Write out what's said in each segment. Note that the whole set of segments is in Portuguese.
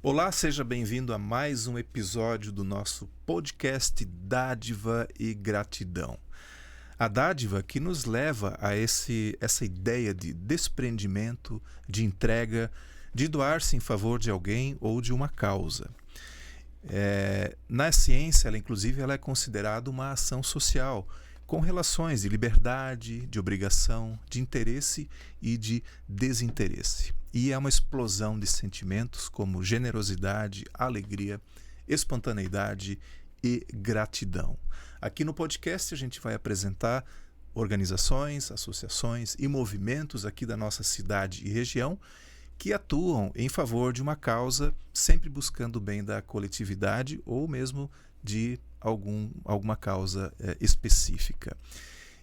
Olá, seja bem-vindo a mais um episódio do nosso podcast Dádiva e Gratidão. A dádiva que nos leva a essa ideia de desprendimento, de entrega, de doar-se em favor de alguém ou de uma causa. Na ciência, ela é considerada uma ação social, com relações de liberdade, de obrigação, de interesse e de desinteresse. E é uma explosão de sentimentos como generosidade, alegria, espontaneidade e gratidão. Aqui no podcast a gente vai apresentar organizações, associações e movimentos aqui da nossa cidade e região que atuam em favor de uma causa, sempre buscando o bem da coletividade ou mesmo de alguma causa específica.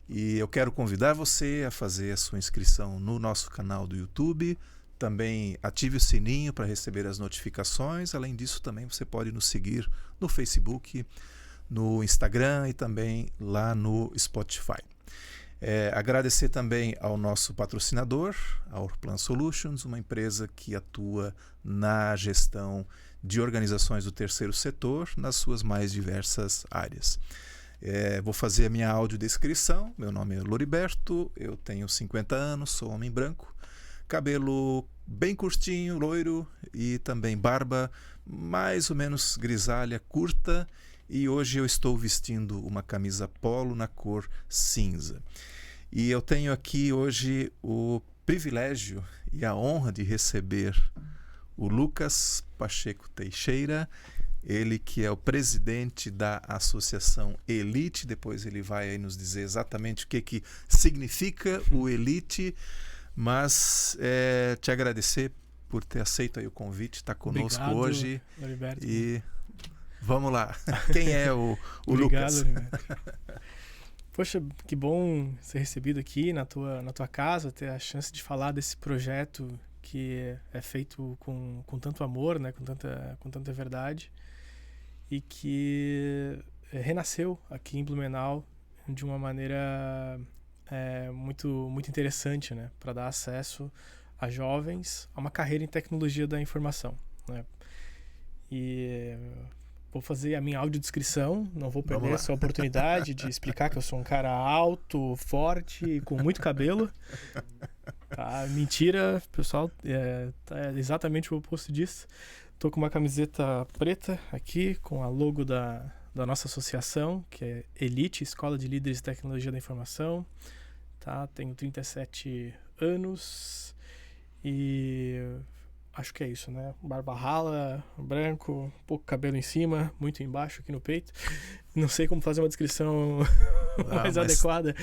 E eu quero convidar você a fazer a sua inscrição no nosso canal do YouTube. Também ative o sininho para receber as notificações. Além disso, também você pode nos seguir no Facebook, no Instagram e também lá no Spotify. Agradecer também ao nosso patrocinador, a Orplan Solutions, uma empresa que atua na gestão de organizações do terceiro setor nas suas mais diversas áreas. Vou fazer a minha audiodescrição. Meu nome é Loriberto, eu tenho 50 anos, sou homem branco, cabelo bem curtinho, loiro e também barba mais ou menos grisalha, curta, e hoje eu estou vestindo uma camisa polo na cor cinza. E eu tenho aqui hoje o privilégio e a honra de receber o Lucas Pacheco Teixeira, ele que é o presidente da Associação Elite. Depois ele vai aí nos dizer exatamente o que significa o Elite, mas te agradecer por ter aceito aí o convite, estar conosco hoje. Loriberto. E vamos lá, quem é o Obrigado, Lucas? Poxa, que bom ser recebido aqui na tua casa, ter a chance de falar desse projeto que é feito com tanto amor, né, com tanta verdade, e que renasceu aqui em Blumenau de uma maneira muito, muito interessante, né, para dar acesso a jovens a uma carreira em tecnologia da informação, né? E vou fazer a minha audiodescrição, não vou perder essa oportunidade de explicar que eu sou um cara alto, forte, com muito cabelo. Tá? Mentira, pessoal, é exatamente o oposto disso. Tô com uma camiseta preta aqui, com a logo da nossa associação, que é Elite, Escola de Líderes de Tecnologia da Informação. Tá? Tenho 37 anos e acho que é isso, né? Barba rala, branco, pouco cabelo em cima, muito embaixo aqui no peito. Não sei como fazer uma descrição mais adequada.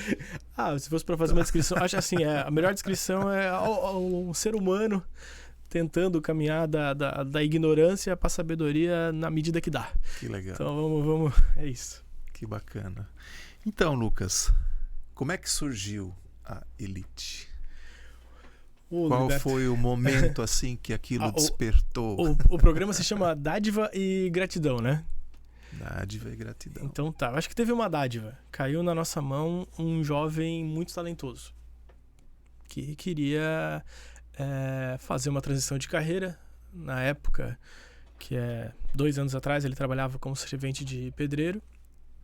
Se fosse para fazer uma descrição, acho assim, a melhor descrição é um ser humano tentando caminhar da ignorância para a sabedoria na medida que dá. Que legal. Então vamos, é isso. Que bacana. Então, Lucas, como é que surgiu a Elite? Qual Loriberto, foi o momento assim que aquilo despertou? O programa se chama Dádiva e Gratidão, né? Dádiva e gratidão. Então tá, acho que teve uma dádiva. Caiu na nossa mão um jovem muito talentoso que queria fazer uma transição de carreira. Na época, que 2 anos atrás, ele trabalhava como servente de pedreiro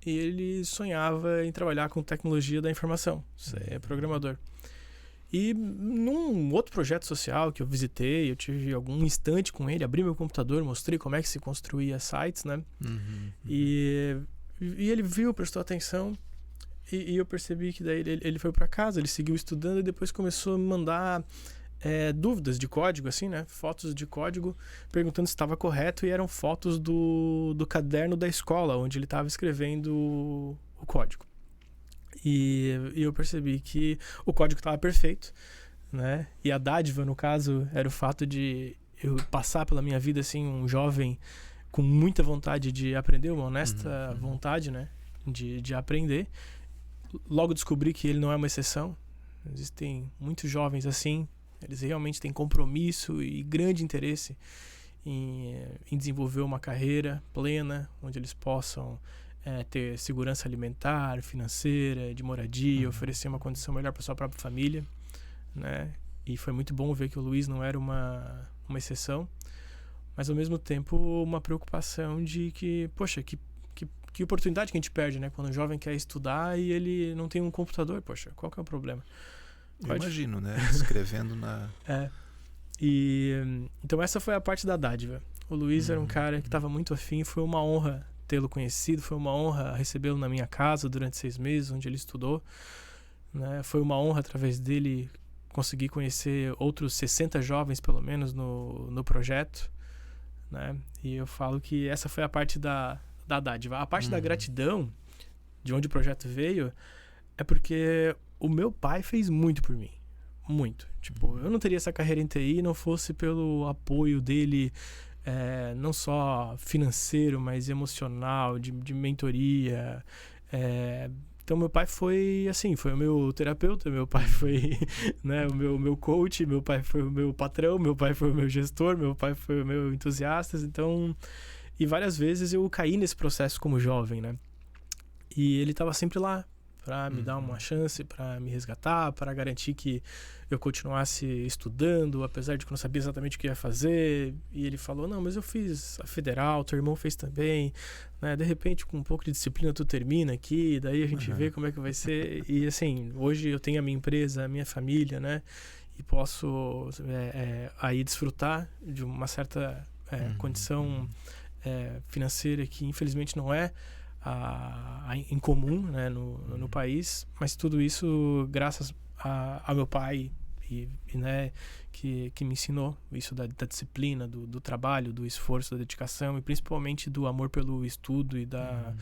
e ele sonhava em trabalhar com tecnologia da informação, ser programador. E num outro projeto social que eu visitei, eu tive algum instante com ele, abri meu computador, mostrei como é que se construía sites, né? E ele viu, prestou atenção, e eu percebi que daí ele foi para casa, ele seguiu estudando e depois começou a me mandar dúvidas de código, assim, né? Fotos de código, perguntando se estava correto, e eram fotos do caderno da escola, onde ele estava escrevendo o código. E eu percebi que o código estava perfeito, né? E a dádiva, no caso, era o fato de eu passar pela minha vida assim, um jovem com muita vontade de aprender, uma honesta vontade, né? De aprender. Logo descobri que ele não é uma exceção. Existem muitos jovens assim, eles realmente têm compromisso e grande interesse em desenvolver uma carreira plena, onde eles possam ter segurança alimentar, financeira, de moradia, oferecer uma condição melhor para sua própria família, né? E foi muito bom ver que o Luiz não era uma exceção, mas ao mesmo tempo uma preocupação de que, poxa, que oportunidade que a gente perde, né? Quando o jovem quer estudar e ele não tem um computador, poxa, qual que é o problema? Eu imagino, né? Escrevendo na... Então essa foi a parte da dádiva. O Luiz era um cara que estava muito afim, foi uma honra tê-lo conhecido, foi uma honra recebê-lo na minha casa durante 6 meses, onde ele estudou, né? Foi uma honra, através dele, conseguir conhecer outros 60 jovens, pelo menos, no projeto, né? E eu falo que essa foi a parte da dádiva. A parte da gratidão, de onde o projeto veio, é porque o meu pai fez muito por mim. Muito. Tipo, eu não teria essa carreira em TI não fosse pelo apoio dele, não só financeiro, mas emocional, de mentoria. Então, meu pai foi, assim, foi o meu terapeuta, meu pai foi, né, o meu coach, meu pai foi o meu patrão, meu pai foi o meu gestor, meu pai foi o meu entusiasta. Então, e várias vezes eu caí nesse processo como jovem, né? E ele estava sempre lá para me dar uma chance, para me resgatar, para garantir que eu continuasse estudando, apesar de que eu não sabia exatamente o que ia fazer. E ele falou, não, mas eu fiz a federal, teu irmão fez também, né? De repente, com um pouco de disciplina, tu termina aqui, daí a gente vê como é que vai ser. E assim, hoje eu tenho a minha empresa, a minha família, né? E posso aí desfrutar de uma certa condição financeira que infelizmente não é incomum, né, no país, mas tudo isso graças ao meu pai né, que me ensinou isso da disciplina, do trabalho, do esforço, da dedicação e principalmente do amor pelo estudo e da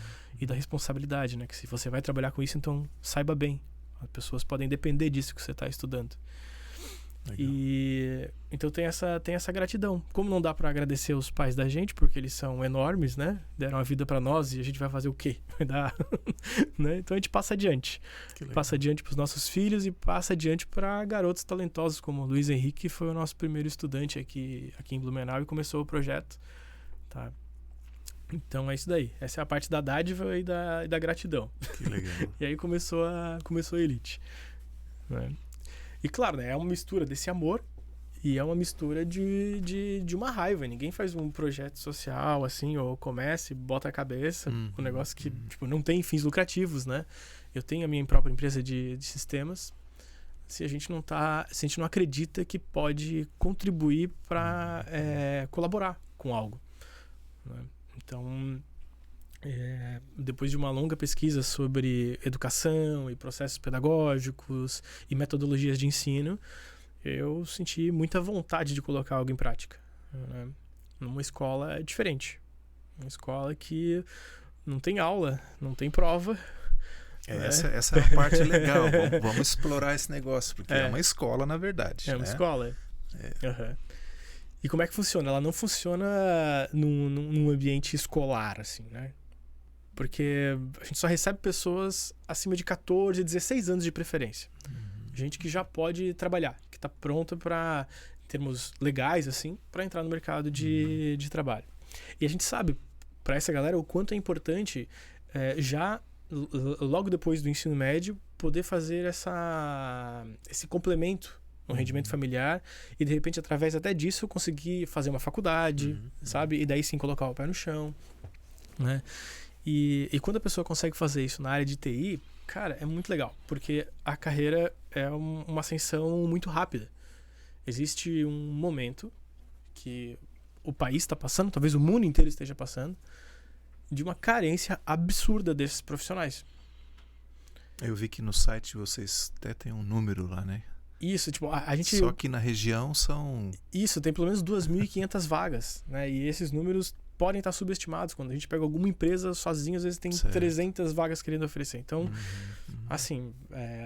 responsabilidade, né, que se você vai trabalhar com isso, então saiba bem, as pessoas podem depender disso que você está estudando. Legal. E então tem essa gratidão. Como não dá para agradecer os pais da gente, porque eles são enormes, né? Deram a vida para nós e a gente vai fazer o quê? Vai dar, né? Então a gente passa adiante. Passa adiante para os nossos filhos e passa adiante para garotos talentosos como o Luiz Henrique, que foi o nosso primeiro estudante aqui em Blumenau e começou o projeto, tá? Então é isso daí. Essa é a parte da dádiva e da gratidão. Que legal. E aí começou a Elite, né? E claro, né, é uma mistura desse amor e é uma mistura de uma raiva. Ninguém faz um projeto social assim, ou começa e bota a cabeça, um negócio que tipo, não tem fins lucrativos, né? Eu tenho a minha própria empresa de sistemas. Se a gente não acredita que pode contribuir para colaborar com algo, né? Então, depois de uma longa pesquisa sobre educação e processos pedagógicos e metodologias de ensino, eu senti muita vontade de colocar algo em prática, né? Numa escola diferente. Uma escola que não tem aula, não tem prova. Essa é a parte legal. Vamos explorar esse negócio, porque é uma escola, na verdade. É uma escola. E como é que funciona? Ela não funciona num ambiente escolar, assim, né? Porque a gente só recebe pessoas acima de 14, 16 anos de preferência. Gente que já pode trabalhar, que está pronta para, em termos legais, assim, para entrar no mercado de trabalho. E a gente sabe, para essa galera, o quanto é importante já, logo depois do ensino médio, poder fazer esse complemento no rendimento familiar e, de repente, através até disso, conseguir fazer uma faculdade, sabe? E daí sim colocar o pé no chão, né? E quando a pessoa consegue fazer isso na área de TI, cara, é muito legal, porque a carreira é uma ascensão muito rápida. Existe um momento que o país está passando, talvez o mundo inteiro esteja passando, de uma carência absurda desses profissionais. Eu vi que no site vocês até tem um número lá, né? Isso, tipo, a gente... Só que na região são... Isso, tem pelo menos 2.500 vagas, né? E esses números podem estar subestimados. Quando a gente pega alguma empresa sozinha, às vezes tem 300 vagas querendo oferecer. Então, assim,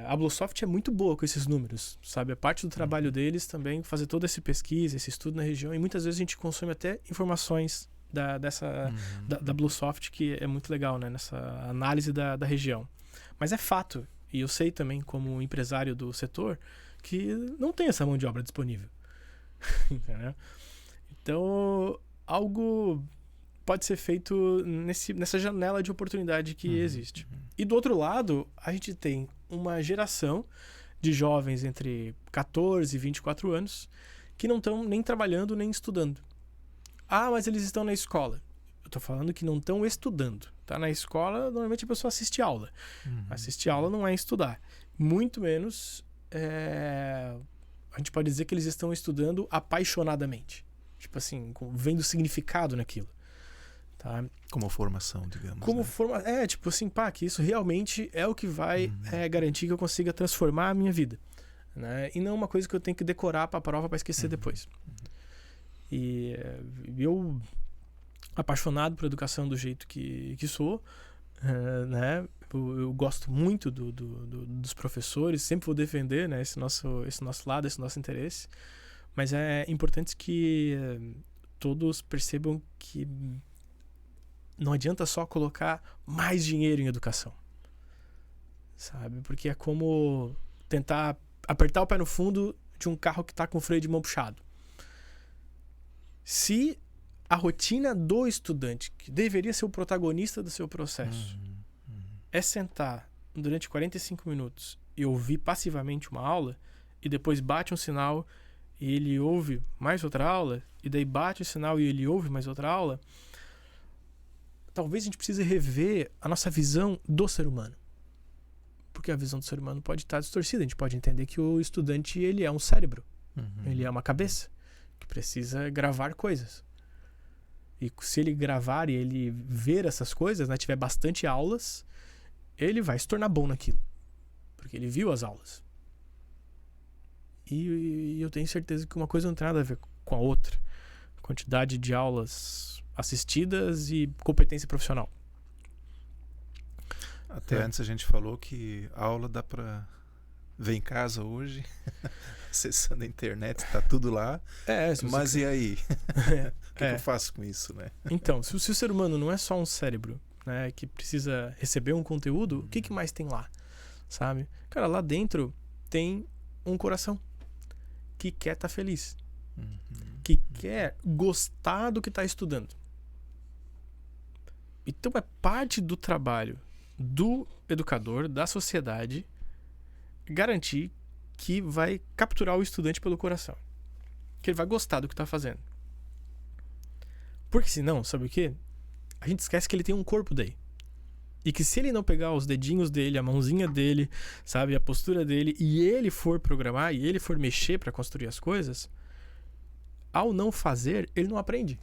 a Bluesoft é muito boa com esses números, sabe? É parte do trabalho deles também fazer toda essa pesquisa, esse estudo na região. E muitas vezes a gente consome até informações da Bluesoft, que é muito legal, né? Nessa análise da região. Mas é fato, e eu sei também como empresário do setor, que não tem essa mão de obra disponível. Entendeu? Então, algo pode ser feito nessa janela de oportunidade que existe. E do outro lado, a gente tem uma geração de jovens entre 14 e 24 anos que não estão nem trabalhando nem estudando. Ah, mas eles estão na escola. Eu tô falando que não estão estudando. Tá na escola, normalmente a pessoa assiste aula. Assistir aula não é estudar. Muito menos, a gente pode dizer que eles estão estudando apaixonadamente. Tipo assim, vendo significado naquilo. Tá? Como formação, digamos. Como né? tipo assim, que isso realmente é o que vai garantir que eu consiga transformar a minha vida. Né? E não uma coisa que eu tenho que decorar para a prova para esquecer depois. E eu, apaixonado por educação do jeito que sou, né? Eu gosto muito dos professores, sempre vou defender, né, esse nosso lado, esse nosso interesse, mas é importante que todos percebam que não adianta só colocar mais dinheiro em educação, sabe? Porque é como tentar apertar o pé no fundo de um carro que está com o freio de mão puxado. Se a rotina do estudante, que deveria ser o protagonista do seu processo, é sentar durante 45 minutos e ouvir passivamente uma aula, e depois bate um sinal e ele ouve mais outra aula, e daí bate o sinal e ele ouve mais outra aula, talvez a gente precise rever a nossa visão do ser humano. Porque a visão do ser humano pode estar distorcida. A gente pode entender que o estudante, ele é um cérebro. Ele é uma cabeça que precisa gravar coisas. E se ele gravar e ele ver essas coisas, né, tiver bastante aulas, ele vai se tornar bom naquilo. Porque ele viu as aulas. E eu tenho certeza que uma coisa não tem nada a ver com a outra. Quantidade de aulas assistidas e competência profissional. Até antes a gente falou que a aula dá para ver em casa hoje, acessando a internet, tá tudo lá. Mas e aí? O que eu faço com isso, né? Então, se o ser humano não é só um cérebro, né, que precisa receber um conteúdo, o que mais tem lá? Sabe? Cara, lá dentro tem um coração que quer estar feliz. Que quer gostar do que está estudando. Então é parte do trabalho do educador, da sociedade, garantir que vai capturar o estudante pelo coração. Que ele vai gostar do que está fazendo. Porque senão, sabe o quê? A gente esquece que ele tem um corpo daí. E que se ele não pegar os dedinhos dele, a mãozinha dele, sabe, a postura dele, e ele for programar, e ele for mexer para construir as coisas, ao não fazer, ele não aprende.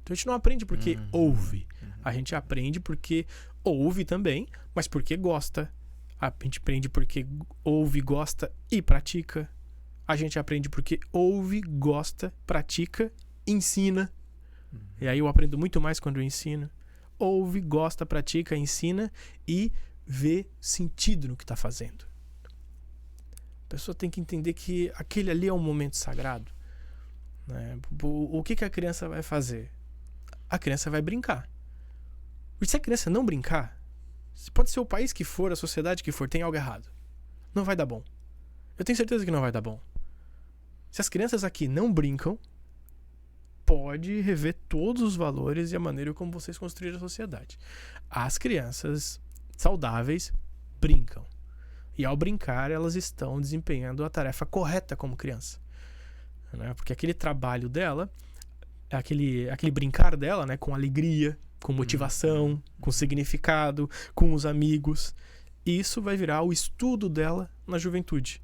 Então a gente não aprende porque ouve. A gente aprende porque ouve também, mas porque gosta. A gente aprende porque ouve, gosta e pratica. A gente aprende porque ouve, gosta, pratica, ensina. E aí eu aprendo muito mais quando eu ensino. Ouve, gosta, pratica, ensina e vê sentido no que está fazendo. A pessoa tem que entender que aquele ali é um momento sagrado. Né? O que a criança vai fazer? A criança vai brincar. E se a criança não brincar, pode ser o país que for, a sociedade que for, tem algo errado. Não vai dar bom. Eu tenho certeza que não vai dar bom. Se as crianças aqui não brincam, pode rever todos os valores e a maneira como vocês construíram a sociedade. As crianças saudáveis brincam. E ao brincar, elas estão desempenhando a tarefa correta como criança. Né? Porque aquele trabalho dela, aquele brincar dela, né, com alegria, com motivação, com significado, com os amigos, isso vai virar o estudo dela na juventude.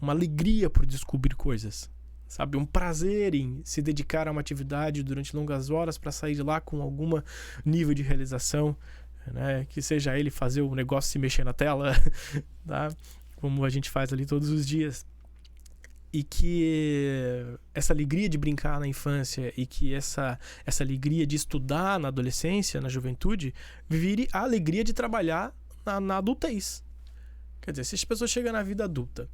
Uma alegria por descobrir coisas. Sabe, um prazer em se dedicar a uma atividade durante longas horas para sair de lá com algum nível de realização, né? Que seja ele fazer o negócio se mexer na tela, tá? Como a gente faz ali todos os dias. E que essa alegria de brincar na infância e que essa alegria de estudar na adolescência, na juventude, vire a alegria de trabalhar na adultez. Quer dizer, se a pessoa chega na vida adulta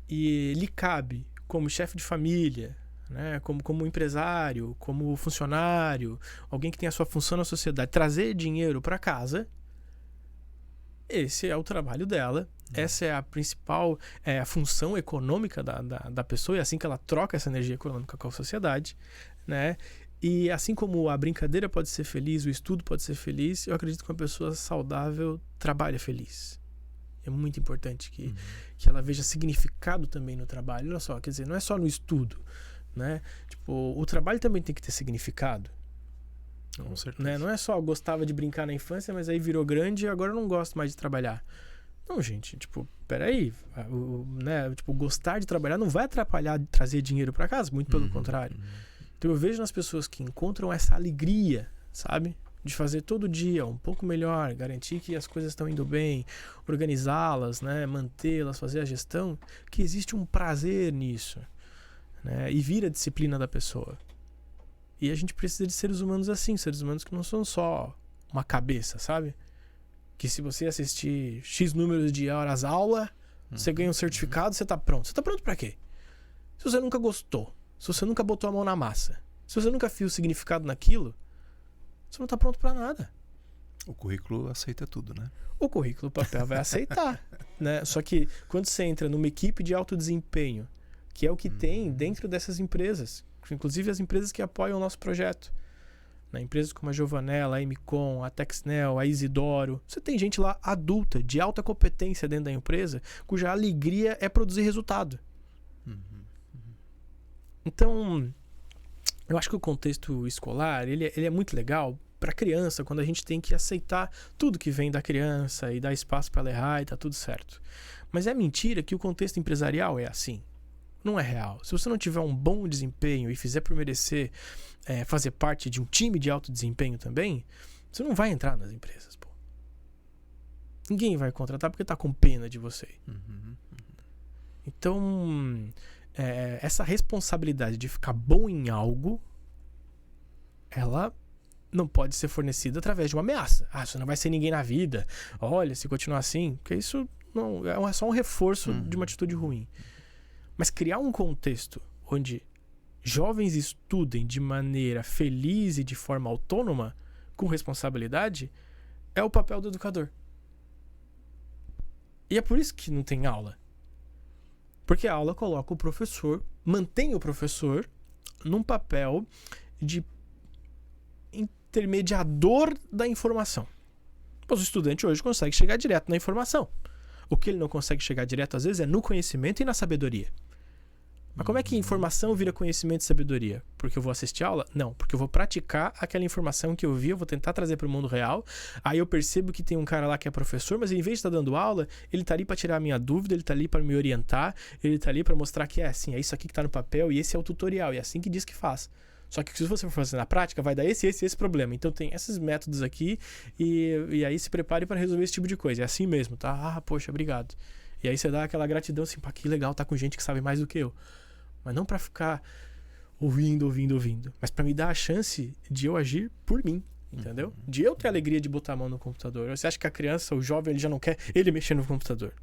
e lhe cabe como chefe de família, né, como empresário, como funcionário, alguém que tem a sua função na sociedade, trazer dinheiro para casa, esse é o trabalho dela, essa é a principal a função econômica da pessoa, é assim que ela troca essa energia econômica com a sociedade, né? E assim como a brincadeira pode ser feliz, o estudo pode ser feliz, eu acredito que uma pessoa saudável trabalha feliz. É muito importante que ela veja significado também no trabalho. Olha só, quer dizer, não é só no estudo, né? Tipo, o trabalho também tem que ter significado. Com certeza. Né? Não é só gostava de brincar na infância, mas aí virou grande e agora eu não gosto mais de trabalhar. Não, gente, tipo, peraí, né? Tipo, gostar de trabalhar não vai atrapalhar de trazer dinheiro para casa, muito pelo contrário. Então eu vejo nas pessoas que encontram essa alegria, sabe? De fazer todo dia um pouco melhor, garantir que as coisas estão indo bem, organizá-las, né? Mantê-las, fazer a gestão, que existe um prazer nisso, né? E vira a disciplina da pessoa. E a gente precisa de seres humanos assim, seres humanos que não são só uma cabeça, sabe? Que se você assistir X números de horas aula, você ganha um certificado, você tá pronto. Você tá pronto pra quê? Se você nunca gostou, se você nunca botou a mão na massa, se você nunca viu o significado naquilo, você não tá pronto pra nada. O currículo aceita tudo, né? O currículo, o papel vai aceitar, né? Só que quando você entra numa equipe de alto desempenho, que é o que tem dentro dessas empresas, inclusive as empresas que apoiam o nosso projeto, né? Empresas como a Giovanella, a Emicom, a Texnel, a Isidoro, você tem gente lá adulta, de alta competência dentro da empresa, cuja alegria é produzir resultado. Então, eu acho que o contexto escolar, ele é muito legal para criança, quando a gente tem que aceitar tudo que vem da criança e dar espaço para ela errar e tá tudo certo. Mas é mentira que o contexto empresarial é assim. Não é real. Se você não tiver um bom desempenho e fizer por merecer fazer parte de um time de alto desempenho também, você não vai entrar nas empresas, pô. Ninguém vai contratar porque tá com pena de você. Então, essa responsabilidade de ficar bom em algo, ela não pode ser fornecida através de uma ameaça. Ah, você não vai ser ninguém na vida. Olha, se continuar assim, porque isso não é só um reforço de uma atitude ruim. Mas criar um contexto onde jovens estudem de maneira feliz e de forma autônoma, com responsabilidade, é o papel do educador. E é por isso que não tem aula. Porque a aula coloca o professor, mantém o professor num papel de intermediador da informação. Pois o estudante hoje consegue chegar direto na informação. O que ele não consegue chegar direto, às vezes, é no conhecimento e na sabedoria. Mas como é que informação vira conhecimento e sabedoria? Porque eu vou assistir aula? Não, porque eu vou praticar aquela informação que eu vi, eu vou tentar trazer para o mundo real. Aí eu percebo que tem um cara lá que é professor, mas em vez de estar dando aula, ele está ali para tirar a minha dúvida, ele está ali para me orientar, ele está ali para mostrar que é assim, é isso aqui que está no papel e esse é o tutorial, e é assim que diz que faz. Só que se você for fazer na prática, vai dar esse problema. Então tem esses métodos aqui e aí se prepare para resolver esse tipo de coisa. É assim mesmo, tá? Ah, poxa, obrigado. E aí você dá aquela gratidão assim, pá, que legal, tá com gente que sabe mais do que eu. Mas não para ficar ouvindo, mas para me dar a chance de eu agir por mim, entendeu? De eu ter a alegria de botar a mão no computador. Você acha que a criança, o jovem, ele já não quer ele mexer no computador,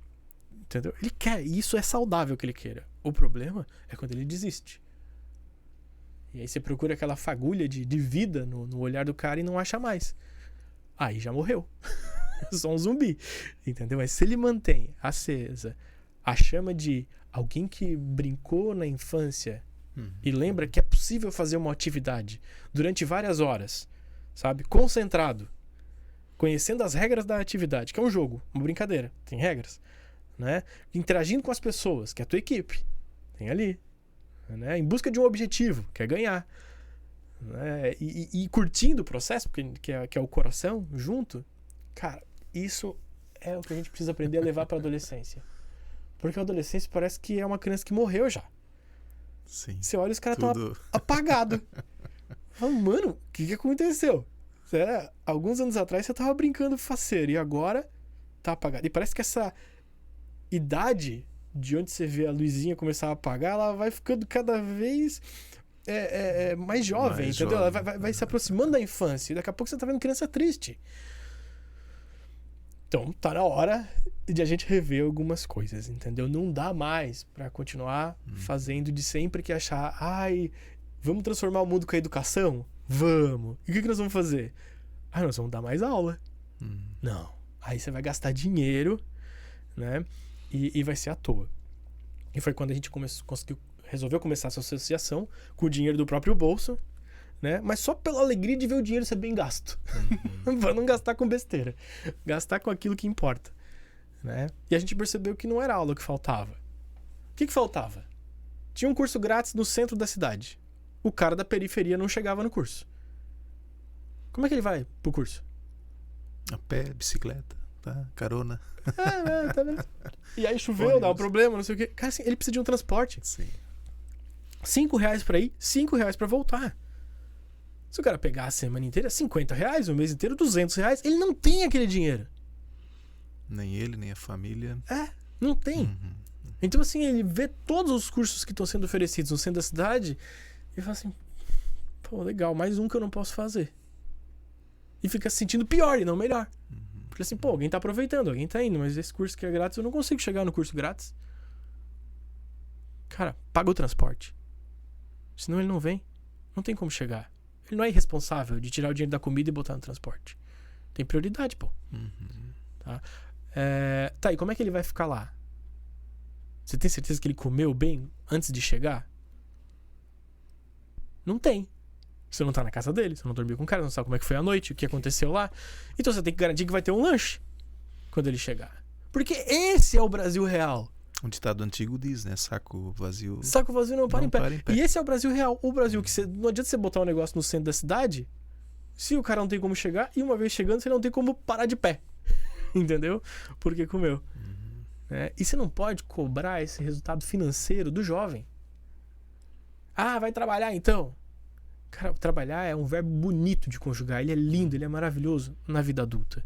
entendeu? Ele quer, e isso é saudável que ele queira. O problema é quando ele desiste. E aí você procura aquela fagulha de vida no olhar do cara e não acha mais. Aí já morreu. Só um zumbi, entendeu? Mas se ele mantém acesa a chama de alguém que brincou na infância e lembra que é possível fazer uma atividade durante várias horas, sabe? Concentrado, conhecendo as regras da atividade, que é um jogo, uma brincadeira, tem regras, né? Interagindo com as pessoas, que é a tua equipe, tem ali, né? Em busca de um objetivo, que é ganhar, né? E curtindo o processo, que é o coração junto, cara, isso é o que a gente precisa aprender a levar para a adolescência. Porque a adolescência parece que é uma criança que morreu já. Sim. Você olha e os caras estão apagados. Mano, o que aconteceu? Alguns anos atrás você tava brincando faceiro e agora tá apagado. E parece que essa idade de onde você vê a luzinha começar a apagar, ela vai ficando cada vez mais jovem, mais entendeu? Jovem. Ela vai se aproximando da infância. E daqui a pouco você tá vendo criança triste. Então, tá na hora de a gente rever algumas coisas, entendeu? Não dá mais pra continuar fazendo de sempre que achar, vamos transformar o mundo com a educação? Vamos. E o que nós vamos fazer? Nós vamos dar mais aula. Não. Aí você vai gastar dinheiro, né? E vai ser à toa. E foi quando a gente resolveu começar essa associação com o dinheiro do próprio bolso, né? Mas só pela alegria de ver o dinheiro ser bem gasto. Pra não gastar com besteira. Gastar com aquilo que importa, né? E a gente percebeu que não era aula que faltava. O que faltava? Tinha um curso grátis no centro da cidade. O cara da periferia não chegava no curso. Como é que ele vai pro curso? A pé, bicicleta, tá? Carona. Tá vendo? E aí choveu, dá um problema, não sei o quê. Cara, assim, ele precisa de um transporte. Sim. R$5 pra ir, R$5 pra voltar. Se o cara pegar a semana inteira, R$50, o mês inteiro, R$200, ele não tem aquele dinheiro. Nem ele, nem a família. Não tem. Então, assim, ele vê todos os cursos que estão sendo oferecidos no centro da cidade e fala assim, pô, legal, mais um que eu não posso fazer. E fica se sentindo pior e não melhor. Porque assim, pô, alguém tá aproveitando, alguém tá indo, mas esse curso que é grátis, eu não consigo chegar no curso grátis. Cara, paga o transporte. Senão ele não vem. Não tem como chegar. Ele não é irresponsável de tirar o dinheiro da comida e botar no transporte. Tem prioridade, pô. Tá? Tá, e como é que ele vai ficar lá? Você tem certeza que ele comeu bem antes de chegar? Não tem. Você não tá na casa dele, você não dormiu com o cara, não sabe como é que foi a noite, o que aconteceu lá. Então você tem que garantir que vai ter um lanche quando ele chegar. Porque esse é o Brasil real. Um ditado antigo diz, né? Saco vazio. Saco vazio não para em pé. Para em pé. E esse é o Brasil real. O Brasil que não adianta você botar um negócio no centro da cidade se o cara não tem como chegar e uma vez chegando você não tem como parar de pé. Entendeu? Porque comeu. E você não pode cobrar esse resultado financeiro do jovem. Ah, vai trabalhar então. Cara, trabalhar é um verbo bonito de conjugar. Ele é lindo, ele é maravilhoso na vida adulta.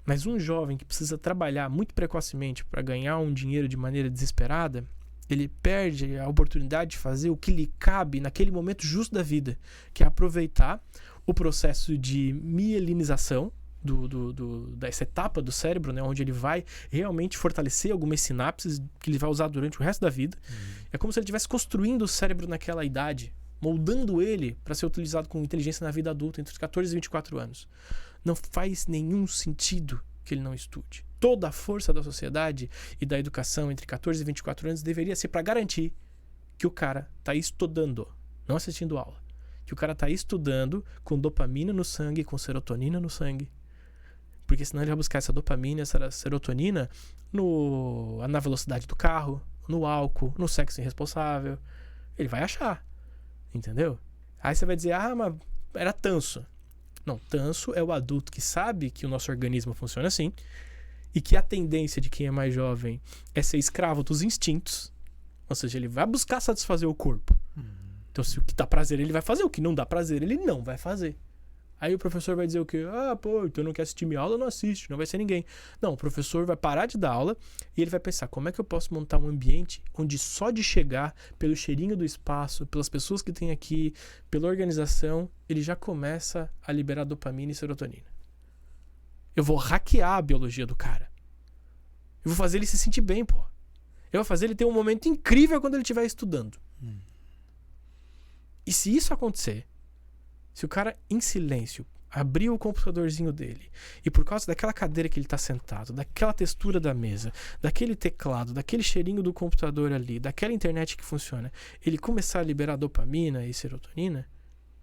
Mas um jovem que precisa trabalhar muito precocemente para ganhar um dinheiro de maneira desesperada, ele perde a oportunidade de fazer o que lhe cabe naquele momento justo da vida, que é aproveitar o processo de mielinização dessa etapa do cérebro, né, onde ele vai realmente fortalecer algumas sinapses que ele vai usar durante o resto da vida. É como se ele estivesse construindo o cérebro naquela idade, moldando ele para ser utilizado com inteligência na vida adulta entre os 14 e 24 anos. Não faz nenhum sentido que ele não estude. Toda a força da sociedade e da educação entre 14 e 24 anos deveria ser para garantir que o cara está estudando, não assistindo aula. Que o cara está estudando com dopamina no sangue, com serotonina no sangue. Porque senão ele vai buscar essa dopamina, essa serotonina na velocidade do carro, no álcool, no sexo irresponsável. Ele vai achar. Entendeu? Aí você vai dizer, mas era tanso. Não, tanso é o adulto que sabe que o nosso organismo funciona assim e que a tendência de quem é mais jovem é ser escravo dos instintos. Ou seja, ele vai buscar satisfazer o corpo. Então, se o que dá prazer ele vai fazer, o que não dá prazer ele não vai fazer. Aí o professor vai dizer o quê? Então não quer assistir minha aula, não assiste, não vai ser ninguém. Não, o professor vai parar de dar aula e ele vai pensar, como é que eu posso montar um ambiente onde só de chegar, pelo cheirinho do espaço, pelas pessoas que tem aqui, pela organização, ele já começa a liberar dopamina e serotonina. Eu vou hackear a biologia do cara. Eu vou fazer ele se sentir bem, pô. Eu vou fazer ele ter um momento incrível quando ele estiver estudando. E se isso acontecer, se o cara, em silêncio, abrir o computadorzinho dele e por causa daquela cadeira que ele está sentado, daquela textura da mesa, daquele teclado, daquele cheirinho do computador ali, daquela internet que funciona, ele começar a liberar dopamina e serotonina,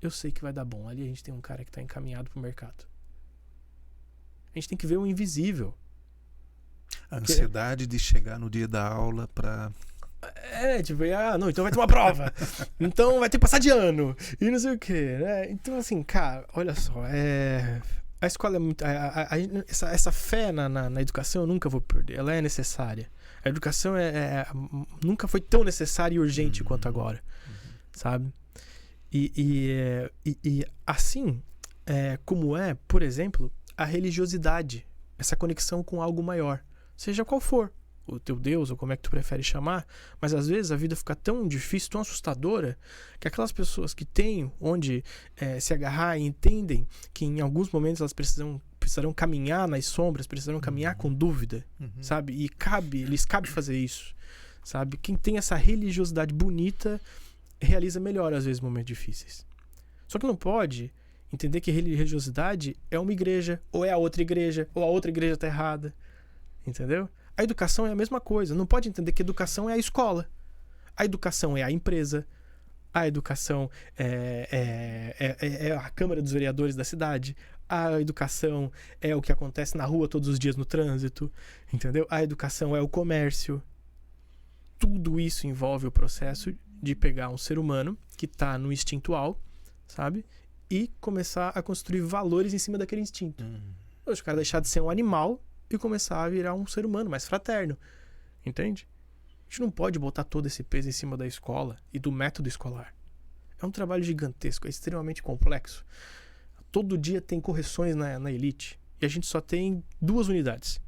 eu sei que vai dar bom. Ali a gente tem um cara que está encaminhado para o mercado. A gente tem que ver o invisível. A ansiedade de chegar no dia da aula para... não, então vai ter uma prova. Então vai ter que passar de ano. E não sei o quê, né? Então, assim, cara, olha só. A escola é muito... essa fé na educação eu nunca vou perder. Ela é necessária. A educação nunca foi tão necessária e urgente quanto agora. Sabe? E assim, como por exemplo, a religiosidade. Essa conexão com algo maior. Seja qual for. O teu Deus, ou como é que tu prefere chamar, mas às vezes a vida fica tão difícil, tão assustadora, que aquelas pessoas que têm onde se agarrar e entendem que em alguns momentos elas precisarão caminhar nas sombras, precisarão caminhar com dúvida, sabe? E lhes cabe fazer isso, sabe? Quem tem essa religiosidade bonita realiza melhor às vezes momentos difíceis. Só que não pode entender que religiosidade é uma igreja, ou é a outra igreja, ou a outra igreja tá errada, entendeu? A educação é a mesma coisa. Não pode entender que a educação é a escola. A educação é a empresa. A educação é a Câmara dos Vereadores da cidade. A educação é o que acontece na rua todos os dias no trânsito. Entendeu? A educação é o comércio. tudo isso envolve o processo de pegar um ser humano que está no instintual, sabe? E começar a construir valores em cima daquele instinto. Hoje o cara deixar de ser um animal e começar a virar um ser humano mais fraterno. Entende? A gente não pode botar todo esse peso em cima da escola e do método escolar. É um trabalho gigantesco, é extremamente complexo. Todo dia tem correções na elite. E a gente só tem 2 unidades.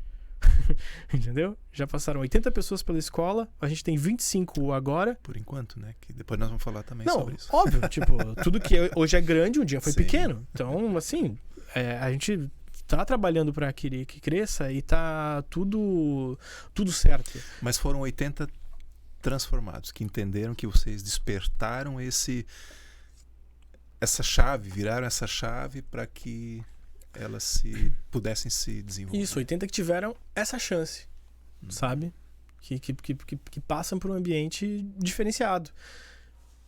Entendeu? Já passaram 80 pessoas pela escola, a gente tem 25 agora. Por enquanto, né? Que depois nós vamos falar também Não, sobre isso. óbvio, tipo, tudo que hoje é grande, um dia foi Sim. pequeno. Então, assim, a gente tá trabalhando para que cresça e tá tudo certo. Mas foram 80 transformados, que entenderam que vocês despertaram essa chave, viraram essa chave para que elas pudessem se desenvolver. Isso, 80 que tiveram essa chance, sabe? Que passam por um ambiente diferenciado,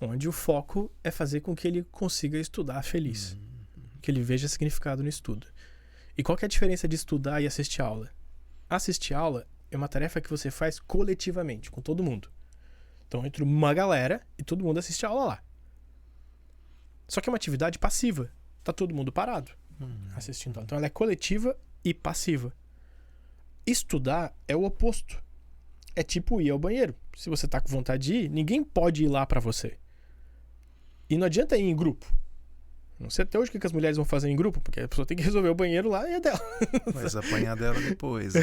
onde o foco é fazer com que ele consiga estudar feliz, que ele veja significado no estudo. E qual que é a diferença de estudar e assistir aula? Assistir aula é uma tarefa que você faz coletivamente, com todo mundo. Então entra uma galera e todo mundo assiste a aula lá. Só que é uma atividade passiva. Tá todo mundo parado assistindo. Então ela é coletiva e passiva. Estudar é o oposto. É tipo ir ao banheiro. Se você tá com vontade de ir, ninguém pode ir lá pra você. E não adianta ir em grupo. Não sei até hoje o que as mulheres vão fazer em grupo, porque a pessoa tem que resolver o banheiro lá e é dela. Mas apanhar dela depois. Né?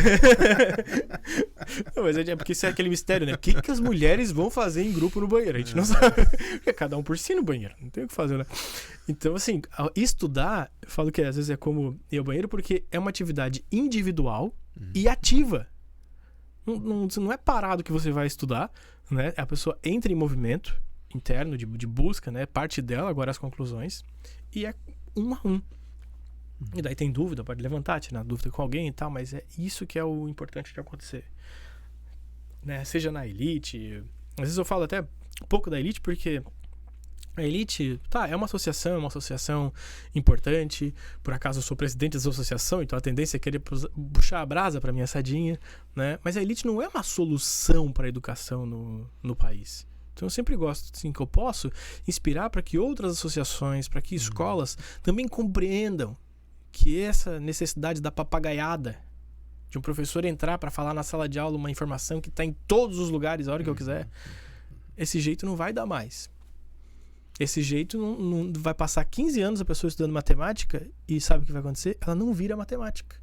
Não, mas é porque isso é aquele mistério, né? O que as mulheres vão fazer em grupo no banheiro? A gente não sabe. Porque é cada um por si no banheiro. Não tem o que fazer, né? Então, assim, estudar, eu falo que às vezes é como ir ao banheiro, porque é uma atividade individual e ativa. Não é parado que você vai estudar, né? A pessoa entra em movimento interno de busca, né? Parte dela, agora as conclusões, e é 1 a 1. E daí tem dúvida, pode levantar, tirar dúvida com alguém e tal, mas é isso que é o importante de acontecer, né? Seja na elite, às vezes eu falo até um pouco da elite, porque a elite, é uma associação importante. Por acaso eu sou presidente dessa associação, então a tendência é querer puxar a brasa para minha assadinha, né? Mas a elite não é uma solução para a educação no país. Então eu sempre gosto, assim, que eu posso inspirar para que outras associações, para que escolas também compreendam que essa necessidade da papagaiada, de um professor entrar para falar na sala de aula uma informação que está em todos os lugares a hora que eu quiser, esse jeito não vai dar mais. Esse jeito não vai passar 15 anos a pessoa estudando matemática e sabe o que vai acontecer? Ela não vira matemática.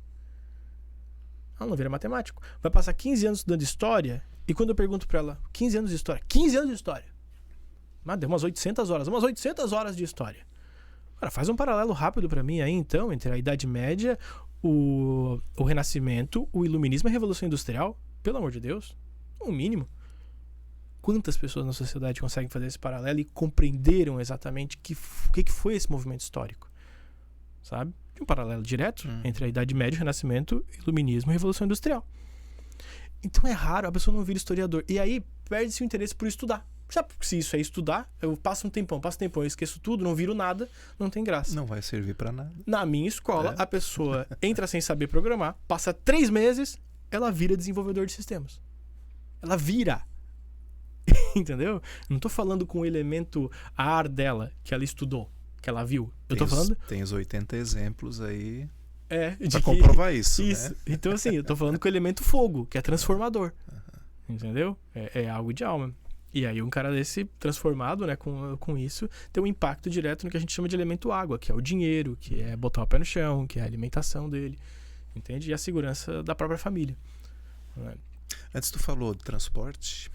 Ela não vira matemático. Vai passar 15 anos estudando história e quando eu pergunto para ela, 15 anos de história? 15 anos de história? Mas deu umas 800 horas de história. Cara, faz um paralelo rápido para mim aí, então, entre a Idade Média, o Renascimento, o Iluminismo e a Revolução Industrial. Pelo amor de Deus, o mínimo. Quantas pessoas na sociedade conseguem fazer esse paralelo e compreenderam exatamente o que foi esse movimento histórico? Sabe? Um paralelo direto entre a Idade Média, o Renascimento, Iluminismo e Revolução Industrial. Então é raro, a pessoa não vira historiador. E aí perde-se o interesse por estudar. Já se isso é estudar, eu passo um tempão, eu esqueço tudo, não viro nada, não tem graça. Não vai servir para nada. Na minha escola, a pessoa entra sem saber programar, passa 3 meses, ela vira desenvolvedor de sistemas. Ela vira. Entendeu? Não tô falando com o elemento ar dela, que ela estudou, que ela viu. Eu tô falando... Tem os 80 exemplos aí pra comprovar isso. Isso. Né? Então, assim, eu tô falando com o elemento fogo, que é transformador. Entendeu? É algo de alma. E aí um cara desse transformado, né, com isso, tem um impacto direto no que a gente chama de elemento água, que é o dinheiro, que é botar o pé no chão, que é a alimentação dele. Entende? E a segurança da própria família. Né? Antes tu falou de transporte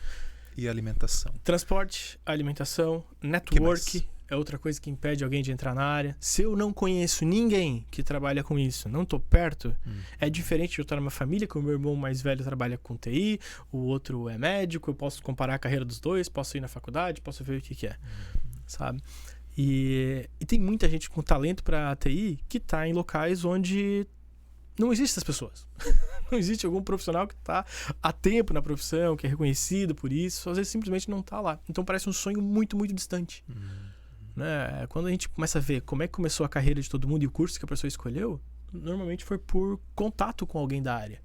e alimentação. Transporte, alimentação, network é outra coisa que impede alguém de entrar na área. Se eu não conheço ninguém que trabalha com isso, não tô perto, é diferente de eu estar numa família que o meu irmão mais velho trabalha com TI, o outro é médico, eu posso comparar a carreira dos dois, posso ir na faculdade, posso ver o que é, sabe? E tem muita gente com talento para TI que tá em locais onde não existem essas pessoas. Não existe algum profissional que está há tempo na profissão, que é reconhecido por isso, às vezes simplesmente não está lá. Então parece um sonho muito, muito distante. Né? Quando a gente começa a ver como é que começou a carreira de todo mundo e o curso que a pessoa escolheu, normalmente foi por contato com alguém da área.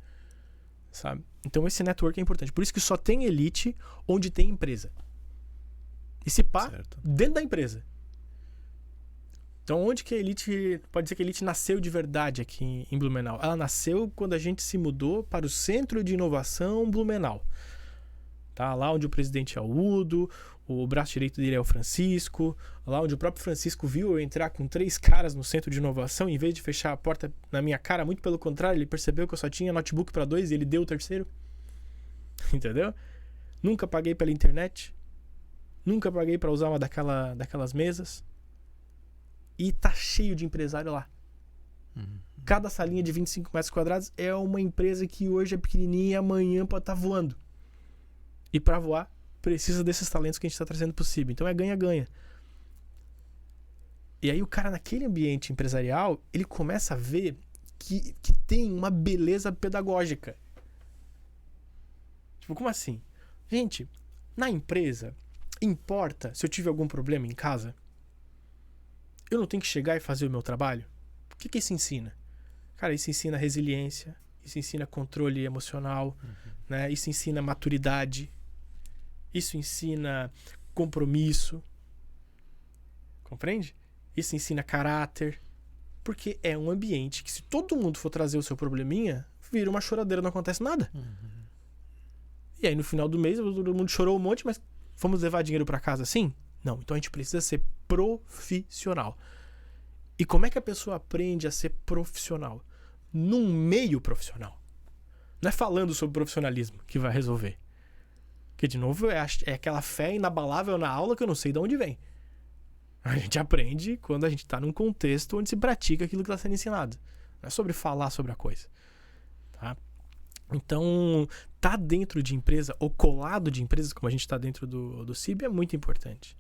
sabe? Então esse network é importante. Por isso que só tem elite onde tem empresa. E se pá, Certo. dentro da empresa. Então onde que a elite... Pode dizer que a elite nasceu de verdade aqui em Blumenau. Ela nasceu quando a gente se mudou para o Centro de Inovação Blumenau. Tá? Lá onde o presidente é o Udo, o braço direito dele é o Francisco, lá onde o próprio Francisco viu eu entrar com 3 caras no Centro de Inovação, em vez de fechar a porta na minha cara, muito pelo contrário, ele percebeu que eu só tinha notebook para 2 e ele deu o 3º. Entendeu? Nunca paguei pela internet, nunca paguei para usar uma daquelas mesas. E tá cheio de empresário lá. Cada salinha de 25 metros quadrados é uma empresa que hoje é pequenininha e amanhã pode estar voando. E para voar, precisa desses talentos que a gente está trazendo possível. Então é ganha-ganha. E aí o cara naquele ambiente empresarial, ele começa a ver que tem uma beleza pedagógica. Tipo, como assim? Gente, na empresa, importa se eu tive algum problema em casa? Eu não tenho que chegar e fazer o meu trabalho? O que isso ensina? Cara, isso ensina resiliência, isso ensina controle emocional, né? Isso ensina maturidade, isso ensina compromisso, compreende? Isso ensina caráter, porque é um ambiente que se todo mundo for trazer o seu probleminha, vira uma choradeira, não acontece nada. E aí no final do mês todo mundo chorou um monte, mas vamos levar dinheiro para casa assim? Não, então a gente precisa ser profissional. E como é que a pessoa aprende a ser profissional? Num meio profissional. Não é falando sobre profissionalismo que vai resolver. Porque, de novo, é aquela fé inabalável na aula que eu não sei de onde vem. A gente aprende quando a gente está num contexto onde se pratica aquilo que está sendo ensinado. Não é sobre falar sobre a coisa. Tá? Então, tá dentro de empresa ou colado de empresas, como a gente está dentro do CIB, é muito importante.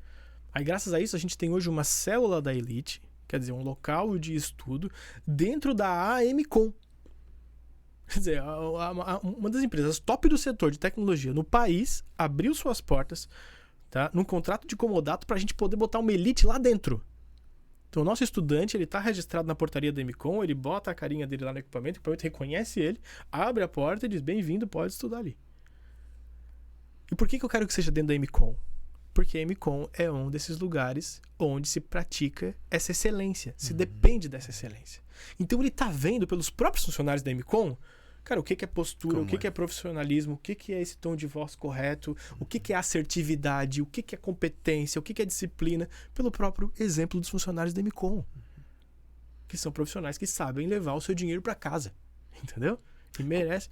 Aí, graças a isso, a gente tem hoje uma célula da Elite, quer dizer, um local de estudo dentro da AMCOM. Quer dizer, uma das empresas top do setor de tecnologia no país abriu suas portas, tá, num contrato de comodato para a gente poder botar uma Elite lá dentro. Então, o nosso estudante, ele está registrado na portaria da AMCOM, ele bota a carinha dele lá no equipamento, o equipamento reconhece ele, abre a porta e diz, bem-vindo, pode estudar ali. E por que eu quero que seja dentro da AMCOM? Porque a AMCOM é um desses lugares onde se pratica essa excelência, se depende dessa excelência. Então ele está vendo pelos próprios funcionários da AMCOM, cara, o que é postura, o que é profissionalismo, o que é esse tom de voz correto, o que é assertividade, o que é competência, o que é disciplina, pelo próprio exemplo dos funcionários da AMCOM, que são profissionais que sabem levar o seu dinheiro para casa, entendeu? E merece.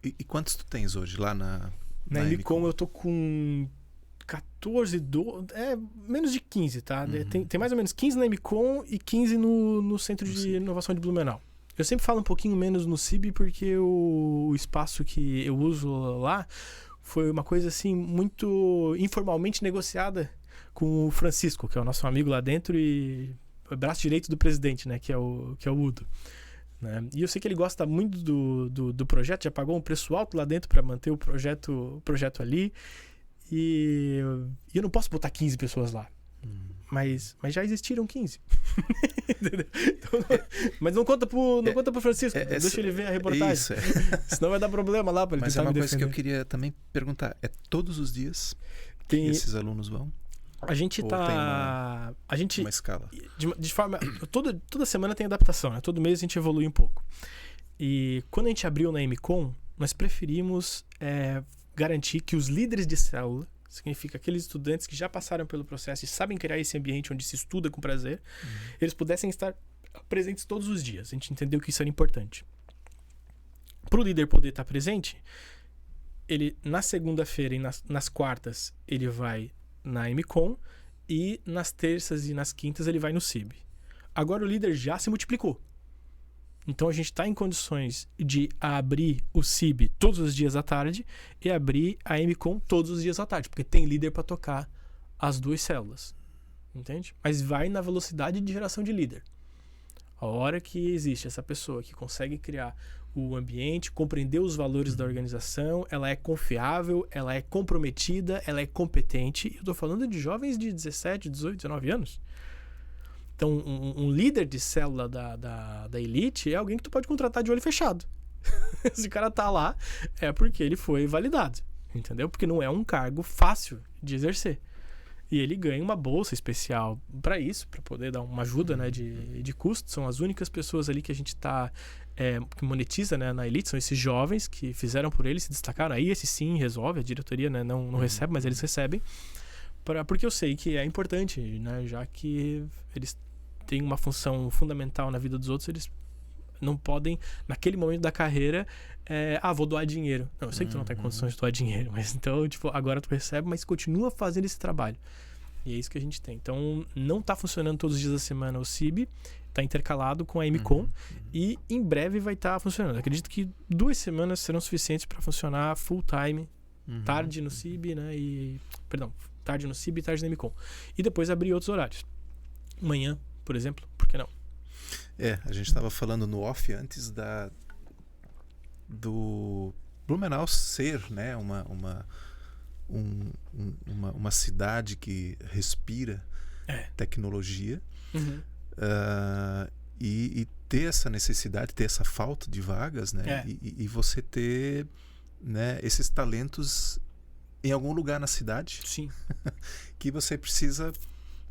E quantos tu tens hoje lá na AMCOM? Eu tô com 14, 12, menos de 15, tá? Tem mais ou menos 15 na AMCOM e 15 no Centro de Inovação de Blumenau. Eu sempre falo um pouquinho menos no CIB porque o espaço que eu uso lá foi uma coisa assim muito informalmente negociada com o Francisco, que é o nosso amigo lá dentro e o braço direito do presidente, né? Que é o Udo. Né? E eu sei que ele gosta muito do projeto, já pagou um preço alto lá dentro para manter o projeto ali. E eu não posso botar 15 pessoas lá. Mas já existiram 15. Então, mas não conta pro Francisco. Deixa ele ver a reportagem. Isso, Senão vai dar problema lá para ele tentar me defender. Mas é uma coisa que eu queria também perguntar. É todos os dias que esses alunos vão? A gente tá... uma escala? De forma... Toda semana tem adaptação, né? Todo mês a gente evolui um pouco. E quando a gente abriu na AMCOM, nós preferimos garantir que os líderes de célula, significa aqueles estudantes que já passaram pelo processo e sabem criar esse ambiente onde se estuda com prazer, eles pudessem estar presentes todos os dias. A gente entendeu que isso era importante. Para o líder poder estar presente, ele na segunda-feira e nas quartas ele vai na AMCOM e nas terças e nas quintas ele vai no CIB. Agora o líder já se multiplicou. Então a gente está em condições de abrir o CIB todos os dias à tarde e abrir a AMCOM todos os dias à tarde, porque tem líder para tocar as 2 células. Entende? Mas vai na velocidade de geração de líder. A hora que existe essa pessoa que consegue criar o ambiente, compreender os valores da organização, ela é confiável, ela é comprometida, ela é competente. Eu estou falando de jovens de 17, 18, 19 anos. Então, um líder de célula da Elite é alguém que tu pode contratar de olho fechado. Se o cara tá lá, é porque ele foi validado, entendeu? Porque não é um cargo fácil de exercer. E ele ganha uma bolsa especial para isso, para poder dar uma ajuda, né, de custo. São as únicas pessoas ali que a gente tá, que monetiza, né, na elite, são esses jovens que fizeram por ele, se destacaram. Aí esse sim resolve, a diretoria, né, não recebe, mas eles recebem. Porque eu sei que é importante, né, já que eles têm uma função fundamental na vida dos outros, eles não podem, naquele momento da carreira, vou doar dinheiro. Não, eu sei que tu não tem condições de doar dinheiro, mas então, tipo, agora tu recebe, mas continua fazendo esse trabalho. E é isso que a gente tem. Então, não tá funcionando todos os dias da semana o CIB, tá intercalado com a MCOM, e em breve vai estar funcionando. Acredito que 2 semanas serão suficientes para funcionar full time, tarde no CIB, né, tarde no CIB e tarde na MCOM. E depois abrir outros horários. Manhã, por exemplo, por que não? A gente estava falando no off antes do Blumenau ser, né, uma cidade que respira tecnologia, e ter essa necessidade, ter essa falta de vagas, né, e você ter, né, esses talentos em algum lugar na cidade. Sim. Que você precisa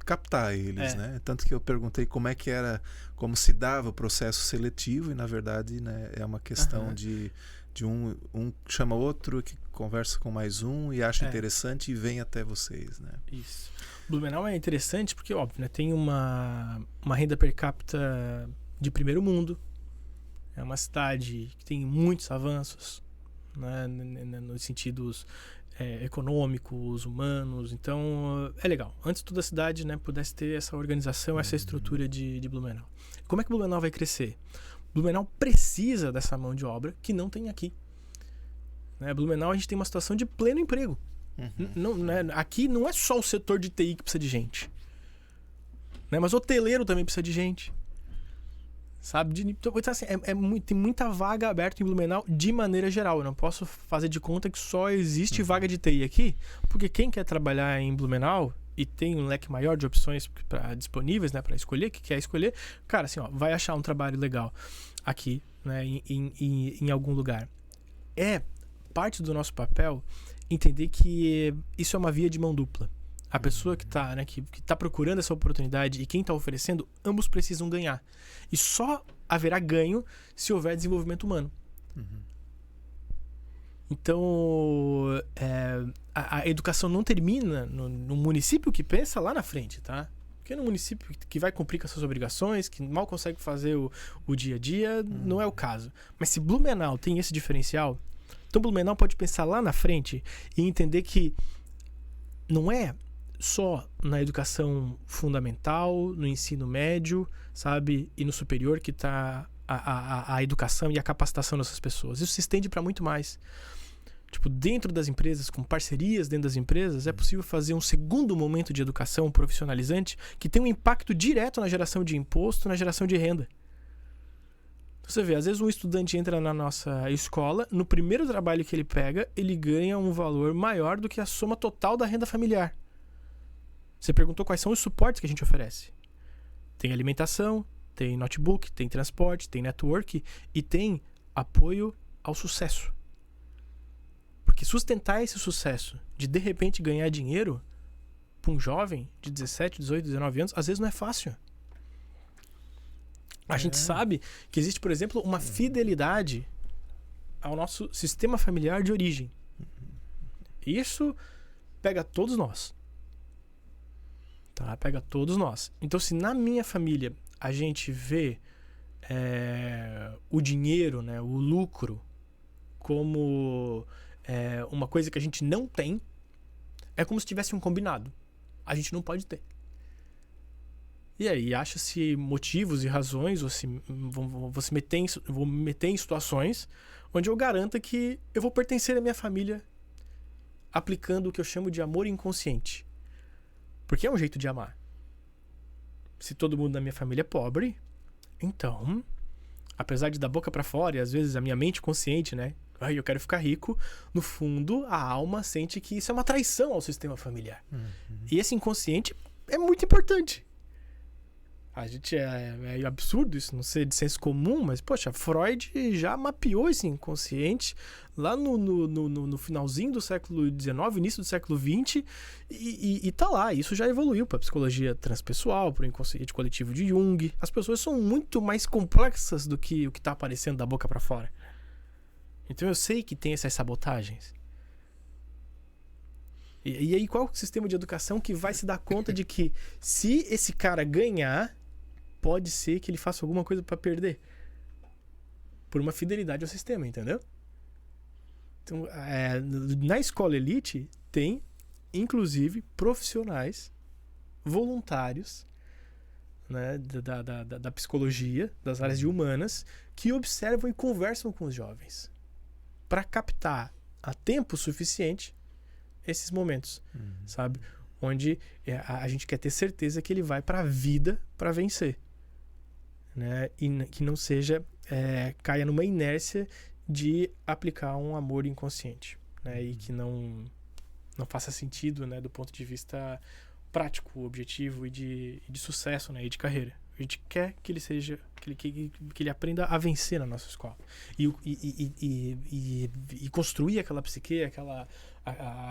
captar eles, né? Tanto que eu perguntei como se dava o processo seletivo, e na verdade, né, é uma questão de um chama outro, que conversa com mais um e acha interessante e vem até vocês, né? Isso. Blumenau é interessante porque, óbvio, né, tem uma renda per capita de primeiro mundo. É uma cidade que tem muitos avanços, né, nos sentidos econômicos, humanos. Então, é legal. Antes toda a cidade, né, pudesse ter essa organização, essa estrutura de Blumenau. Como é que Blumenau vai crescer? Blumenau precisa dessa mão de obra que não tem aqui. Né? Blumenau, a gente tem uma situação de pleno emprego. Né? Aqui não é só o setor de TI que precisa de gente. Né? Mas o hoteleiro também precisa de gente. Sabe? Então, assim, tem muita vaga aberta em Blumenau de maneira geral. Eu não posso fazer de conta que só existe vaga de TI aqui, porque quem quer trabalhar em Blumenau e tem um leque maior de opções disponíveis, né, para escolher, que quer escolher, cara, assim, ó, vai achar um trabalho legal aqui, né, em algum lugar. É parte do nosso papel entender que isso é uma via de mão dupla. A pessoa que está, né, que tá procurando essa oportunidade e quem está oferecendo, ambos precisam ganhar. E só haverá ganho se houver desenvolvimento humano. Então, a educação não termina no município que pensa lá na frente, tá? Porque no município que vai cumprir com as suas obrigações, que mal consegue fazer o dia a dia, não é o caso. Mas se Blumenau tem esse diferencial, então Blumenau pode pensar lá na frente e entender que não é só na educação fundamental, no ensino médio, sabe, e no superior que está a educação e a capacitação dessas pessoas. Isso se estende para muito mais. Tipo, dentro das empresas, com parcerias dentro das empresas, é possível fazer um segundo momento de educação profissionalizante que tem um impacto direto na geração de imposto, na geração de renda. Você vê, às vezes um estudante entra na nossa escola, no primeiro trabalho que ele pega, ele ganha um valor maior do que a soma total da renda familiar. Você perguntou quais são os suportes que a gente oferece. Tem alimentação, tem notebook, tem transporte, tem network e tem apoio ao sucesso. Porque sustentar esse sucesso de repente ganhar dinheiro para um jovem de 17, 18, 19 anos, às vezes não é fácil. A gente sabe que existe, por exemplo, uma fidelidade ao nosso sistema familiar de origem. Isso pega todos nós. Tá? Pega todos nós. Então, se na minha família a gente vê o dinheiro, né, o lucro, como uma coisa que a gente não tem, é como se tivesse um combinado. A gente não pode ter. E aí, acha-se motivos e razões, ou vou me meter em situações onde eu garanta que eu vou pertencer à minha família aplicando o que eu chamo de amor inconsciente. Porque é um jeito de amar. Se todo mundo da minha família é pobre, então, apesar de dar boca pra fora, e às vezes a minha mente consciente, né? Eu quero ficar rico, no fundo, a alma sente que isso é uma traição ao sistema familiar. E esse inconsciente é muito importante. A gente é absurdo isso não ser de senso comum, mas, poxa, Freud já mapeou esse inconsciente lá no finalzinho do século XIX, início do século XX, e tá lá. Isso já evoluiu para a psicologia transpessoal, para o inconsciente coletivo de Jung. As pessoas são muito mais complexas do que o que tá aparecendo da boca para fora. Então eu sei que tem essas sabotagens. E aí qual é o sistema de educação que vai se dar conta de que se esse cara ganhar, pode ser que ele faça alguma coisa para perder? Por uma fidelidade ao sistema, entendeu? Então, na escola elite tem, inclusive, profissionais voluntários, né, da psicologia, das áreas de humanas, que observam e conversam com os jovens para captar a tempo suficiente esses momentos, sabe? Onde a gente quer ter certeza que ele vai para a vida para vencer, né? E que não seja caia numa inércia de aplicar um amor inconsciente, né? E que não faça sentido, né? Do ponto de vista prático, objetivo e de sucesso, né? E de carreira. A gente quer que ele seja que ele aprenda a vencer na nossa escola e construir aquela psique,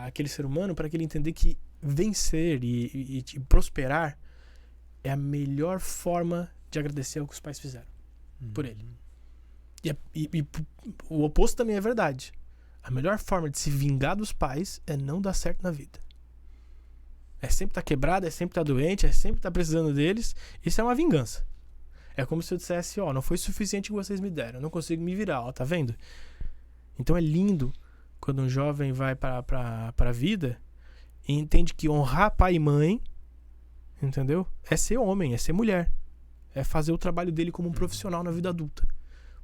aquele ser humano, para que ele entender que vencer e prosperar é a melhor forma de agradecer ao que os pais fizeram por ele. E o oposto também é verdade. A melhor forma de se vingar dos pais é não dar certo na vida. É sempre estar quebrado, é sempre estar doente, é sempre estar precisando deles. Isso é uma vingança. É como se eu dissesse, não foi suficiente o que vocês me deram, eu não consigo me virar, tá vendo? Então é lindo quando um jovem vai para a vida e entende que honrar pai e mãe, entendeu? É ser homem, é ser mulher. É fazer o trabalho dele como um profissional na vida adulta.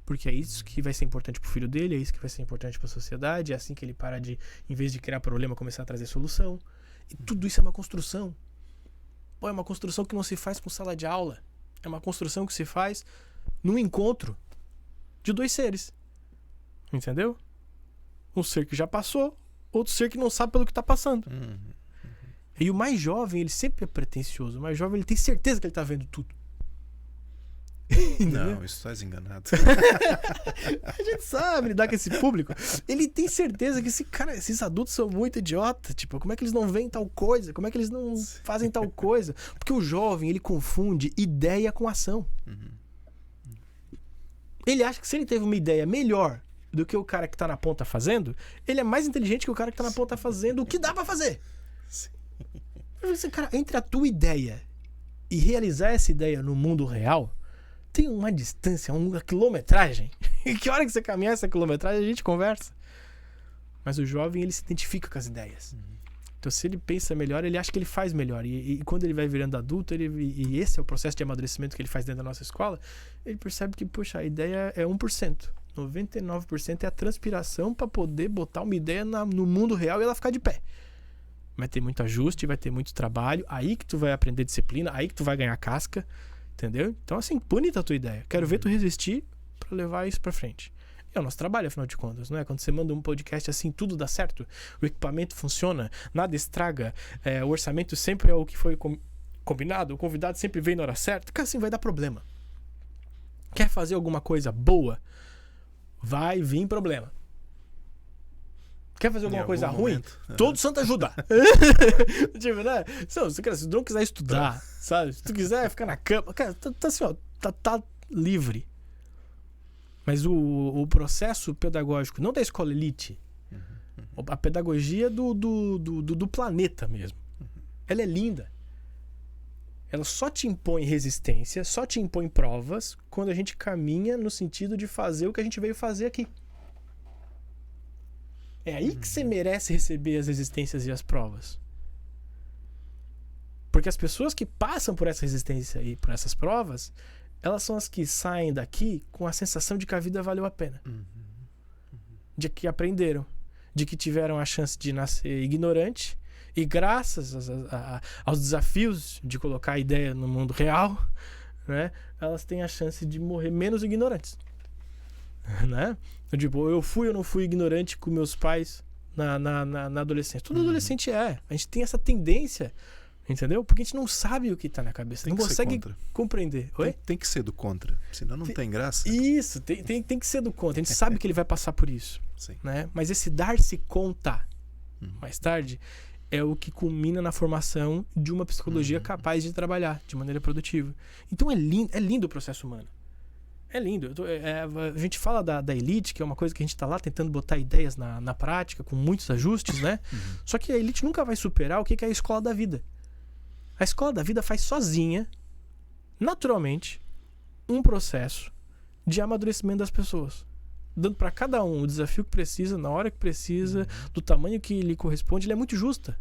Porque é isso que vai ser importante pro filho dele, é isso que vai ser importante pra sociedade, é assim que ele para de, em vez de criar problema, começar a trazer solução. E tudo isso é uma construção. É uma construção que não se faz com sala de aula. É uma construção que se faz num encontro de dois seres. Entendeu? Um ser que já passou, outro ser que não sabe pelo que tá passando. E o mais jovem, ele sempre é pretensioso. O mais jovem, ele tem certeza que ele tá vendo tudo. Não, isso estás enganado. A gente sabe lidar com esse público. Ele tem certeza que esses adultos são muito idiotas. Tipo, como é que eles não veem tal coisa? Como é que eles não fazem tal coisa? Porque o jovem, ele confunde ideia com ação. Ele acha que se ele teve uma ideia melhor do que o cara que tá na ponta fazendo, ele é mais inteligente que o cara que tá na ponta fazendo o que dá pra fazer. Cara, entre a tua ideia e realizar essa ideia no mundo real, tem uma distância, uma quilometragem. E que hora que você caminhar essa quilometragem, a gente conversa. Mas o jovem, ele se identifica com as ideias. Então, se ele pensa melhor, ele acha que ele faz melhor. E quando ele vai virando adulto, e esse é o processo de amadurecimento que ele faz dentro da nossa escola, ele percebe que, poxa, a ideia é 1%. 99% é a transpiração para poder botar uma ideia no mundo real e ela ficar de pé. Vai ter muito ajuste, vai ter muito trabalho. Aí que tu vai aprender disciplina, aí que tu vai ganhar casca. Entendeu? Então, assim, bonita a tua ideia. Quero ver tu resistir pra levar isso pra frente. É o nosso trabalho, afinal de contas, não é? Quando você manda um podcast assim, tudo dá certo, o equipamento funciona, nada estraga, o orçamento sempre é o que foi combinado, o convidado sempre vem na hora certa, cara, assim, vai dar problema. Quer fazer alguma coisa boa? Vai vir problema. Quer fazer alguma coisa ruim? Todo santo ajuda. Tipo, né? Se tu não quiser estudar, sabe? Se tu quiser ficar na cama, cara, tá assim, ó, tá livre. Mas o processo pedagógico, não da escola elite, a pedagogia do planeta mesmo, ela é linda. Ela só te impõe resistência, só te impõe provas quando a gente caminha no sentido de fazer o que a gente veio fazer aqui. É aí que você merece receber as resistências e as provas. Porque as pessoas que passam por essa resistência e por essas provas, elas são as que saem daqui com a sensação de que a vida valeu a pena. De que aprenderam. De que tiveram a chance de nascer ignorante. E graças aos desafios de colocar a ideia no mundo real, né, elas têm a chance de morrer menos ignorantes. Né? Tipo, eu fui ou não fui ignorante com meus pais na adolescência. Todo adolescente é. A gente tem essa tendência, Entendeu? Porque a gente não sabe o que tá na cabeça. Tem não que ser consegue contra. compreender. Oi? Tem que ser do contra, senão não tem graça. Isso, tem que ser do contra. A gente sabe que ele vai passar por isso. Sim. Né? Mas esse dar-se conta mais tarde é o que culmina na formação de uma psicologia capaz de trabalhar de maneira produtiva. Então é lindo o processo humano. É lindo. A gente fala da elite, que é uma coisa que a gente está lá tentando botar ideias na prática, com muitos ajustes, né? Só que a elite nunca vai superar o que é a escola da vida. A escola da vida faz sozinha, naturalmente, um processo de amadurecimento das pessoas. Dando para cada um o desafio que precisa, na hora que precisa, do tamanho que lhe corresponde. Ele é muito justa.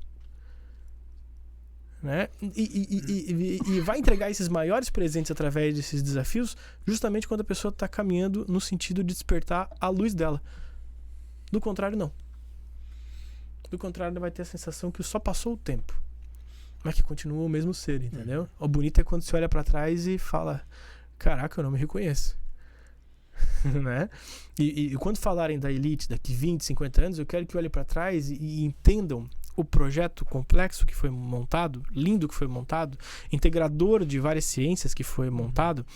Né? E vai entregar esses maiores presentes através desses desafios justamente quando a pessoa está caminhando no sentido de despertar a luz dela. Do contrário, não. Do contrário, vai ter a sensação que só passou o tempo, mas que continua o mesmo ser, entendeu? O bonito é quando você olha para trás e fala: caraca, eu não me reconheço. Né? E quando falarem da elite daqui 20, 50 anos, eu quero que olhem para trás e entendam o projeto complexo que foi montado, lindo que foi montado, integrador de várias ciências que foi montado,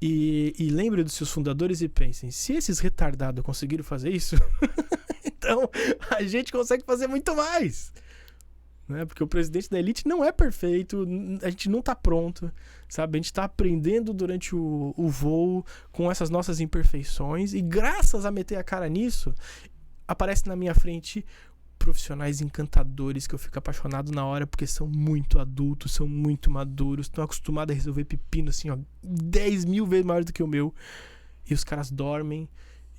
e lembre dos seus fundadores e pensem: se esses retardados conseguiram fazer isso, então a gente consegue fazer muito mais. Né? Porque o presidente da elite não é perfeito, a gente não está pronto, sabe? A gente está aprendendo durante o voo com essas nossas imperfeições, e graças a meter a cara nisso, aparece na minha frente profissionais encantadores que eu fico apaixonado na hora, porque são muito adultos, são muito maduros, estão acostumados a resolver pepino assim, ó, 10 mil vezes maior do que o meu, e os caras dormem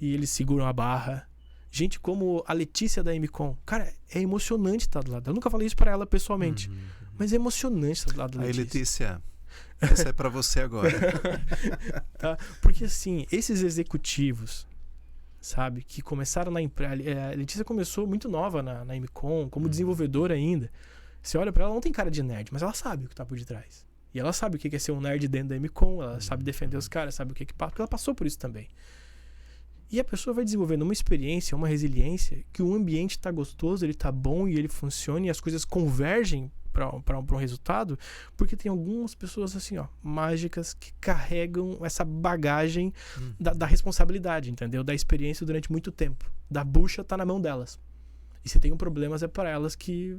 e eles seguram a barra. Gente como a Letícia da MCOM, cara, é emocionante estar do lado. Eu nunca falei isso pra ela pessoalmente, mas é emocionante estar do lado da Letícia. Aí, Letícia, essa é pra você agora. Tá? Porque assim, esses executivos, sabe, que começaram na empresa. A Letícia começou muito nova na MCOM, como desenvolvedora ainda. Você olha pra ela, não tem cara de nerd, mas ela sabe o que tá por detrás. E ela sabe o que é ser um nerd dentro da MCOM, ela sabe defender os caras, sabe o que passa, porque ela passou por isso também. E a pessoa vai desenvolvendo uma experiência, uma resiliência, que o ambiente tá gostoso, ele tá bom e ele funciona, e as coisas convergem para um resultado, porque tem algumas pessoas assim, ó, mágicas, que carregam essa bagagem da responsabilidade, entendeu? Da experiência durante muito tempo. Da bucha tá na mão delas. E se tem um problema, é para elas que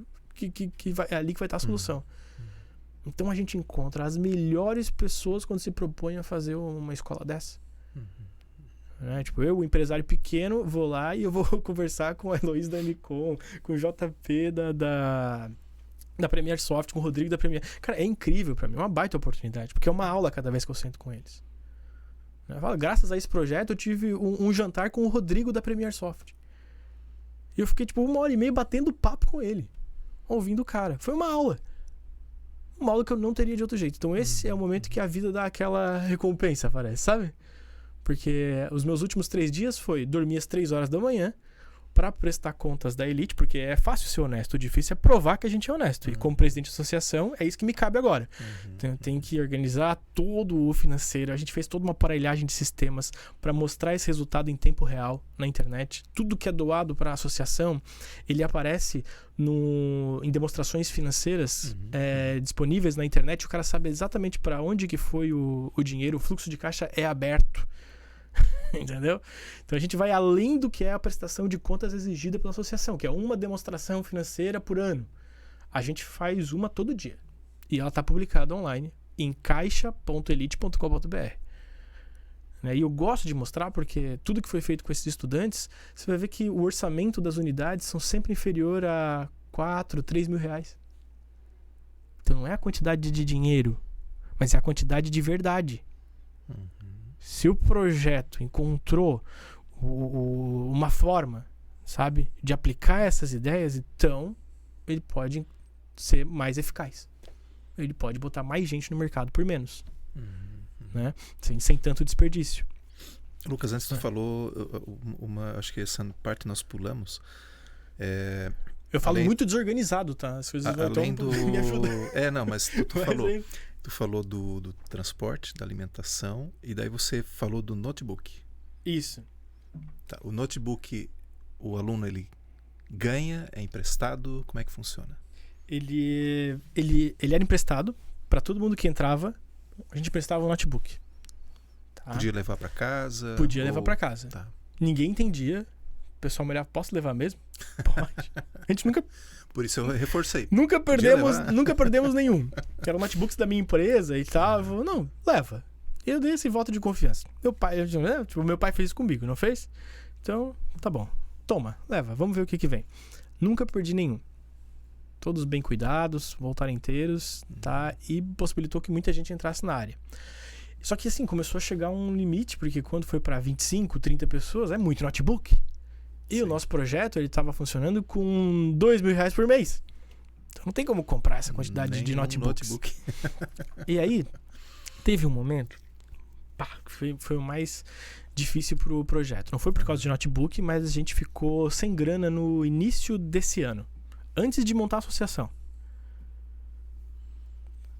é ali que vai estar a solução. Então a gente encontra as melhores pessoas quando se propõe a fazer uma escola dessa. Né? Tipo, eu, o empresário pequeno, vou lá e eu vou conversar com a Heloísa da MCOM, com o JP da Premier Soft, com o Rodrigo da Premier. Cara, é incrível pra mim, é uma baita oportunidade, porque é uma aula cada vez que eu sento com eles. Eu falo, graças a esse projeto eu tive um jantar com o Rodrigo da Premier Soft. E eu fiquei tipo 1h30 batendo papo com ele, ouvindo o cara. Foi uma aula. Uma aula que eu não teria de outro jeito. Então esse é o momento que a vida dá aquela recompensa, parece, sabe? Porque os meus últimos 3 dias foi dormir às 3 horas da manhã para prestar contas da elite, porque é fácil ser honesto, o difícil é provar que a gente é honesto. E como presidente de associação, é isso que me cabe agora. Então eu tenho que organizar todo o financeiro. A gente fez toda uma aparelhagem de sistemas para mostrar esse resultado em tempo real na internet. Tudo que é doado para a associação, ele aparece em demonstrações financeiras disponíveis na internet. O cara sabe exatamente para onde que foi o dinheiro, o fluxo de caixa é aberto. Entendeu? Então a gente vai além do que é a prestação de contas exigida pela associação, que é uma demonstração financeira por ano. A gente faz uma todo dia. E ela está publicada online em caixa.elite.com.br. E eu gosto de mostrar porque tudo que foi feito com esses estudantes, você vai ver que o orçamento das unidades são sempre inferior a 4, 3 mil reais. Então não é a quantidade de dinheiro, mas é a quantidade de verdade. Se o projeto encontrou uma forma, sabe, de aplicar essas ideias, então ele pode ser mais eficaz. Ele pode botar mais gente no mercado por menos. Né? Sem tanto desperdício. Lucas, antes tu falou acho que essa parte nós pulamos. Eu falo muito desorganizado, tá? As coisas não estão me ajudando. Não, mas tu falou do transporte, da alimentação, e daí você falou do notebook. Isso. Tá, o notebook, o aluno ele ganha, é emprestado, como é que funciona? ele era emprestado para todo mundo que entrava. A gente emprestava um notebook. Tá? Podia levar para casa? Podia levar para casa. Tá. Ninguém entendia. O pessoal me olhava, posso levar mesmo? Pode. A gente nunca... Por isso eu reforcei. Nunca perdemos nenhum. Que eram notebooks da minha empresa e tal. Eu falei, não, leva. E eu dei esse voto de confiança. Meu pai fez isso comigo, não fez? Então, tá bom. Toma, leva, vamos ver o que vem. Nunca perdi nenhum. Todos bem cuidados, voltaram inteiros, tá? E possibilitou que muita gente entrasse na área. Só que assim, começou a chegar um limite, porque quando foi para 25, 30 pessoas, é muito notebook. E o nosso projeto, ele estava funcionando com R$2.000 por mês. Então não tem como comprar essa quantidade de notebooks. E aí, teve um momento, que foi o mais difícil pro projeto. Não foi por causa de notebook, mas a gente ficou sem grana no início desse ano. Antes de montar a associação.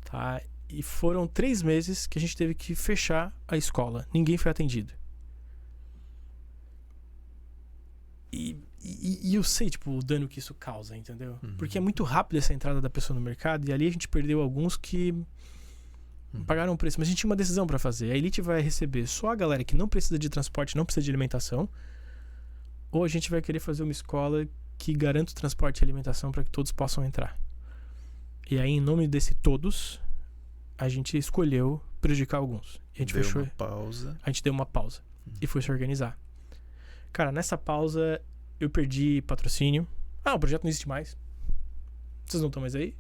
Tá? E foram 3 meses que a gente teve que fechar a escola. Ninguém foi atendido. E eu sei, tipo, o dano que isso causa, entendeu? Porque é muito rápido essa entrada da pessoa no mercado, e ali a gente perdeu alguns que pagaram o preço. Mas a gente tinha uma decisão para fazer. A Elite vai receber só a galera que não precisa de transporte, não precisa de alimentação, ou a gente vai querer fazer uma escola que garanta o transporte e alimentação para que todos possam entrar. E aí, em nome desse todos, a gente escolheu prejudicar alguns. E a gente fechou. Uma pausa. A gente deu uma pausa e foi se organizar. Cara, nessa pausa eu perdi patrocínio. O projeto não existe mais. Vocês não estão mais aí?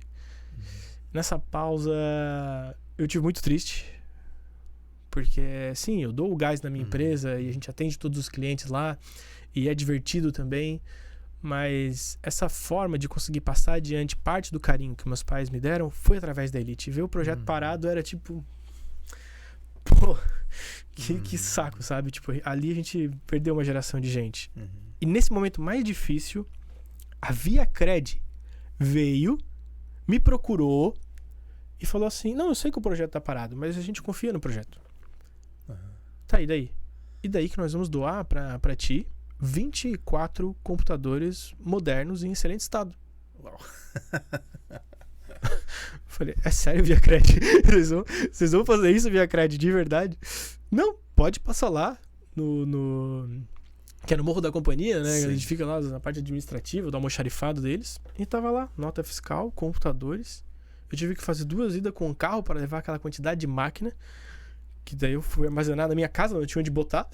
Nessa pausa eu tive muito triste. Porque, sim, eu dou o gás na minha empresa e a gente atende todos os clientes lá. E é divertido também. Mas essa forma de conseguir passar adiante parte do carinho que meus pais me deram foi através da Elite. Ver o projeto parado era tipo... Pô, que saco, sabe? Tipo, ali a gente perdeu uma geração de gente. E nesse momento mais difícil, a ViaCred veio, me procurou e falou assim, não, eu sei que o projeto tá parado, mas a gente confia no projeto. Tá, e daí? E daí que nós vamos doar pra ti 24 computadores modernos em excelente estado. Uau. Falei, é sério, ViaCred? Vocês vão fazer isso, ViaCred, de verdade? Não, pode passar lá que é no Morro da Companhia, né? Sim. A gente fica lá na parte administrativa, do almoxarifado deles. E tava lá, nota fiscal, computadores. Eu tive que fazer 2 idas com o carro para levar aquela quantidade de máquina. Que daí eu fui armazenar na minha casa, não tinha onde botar.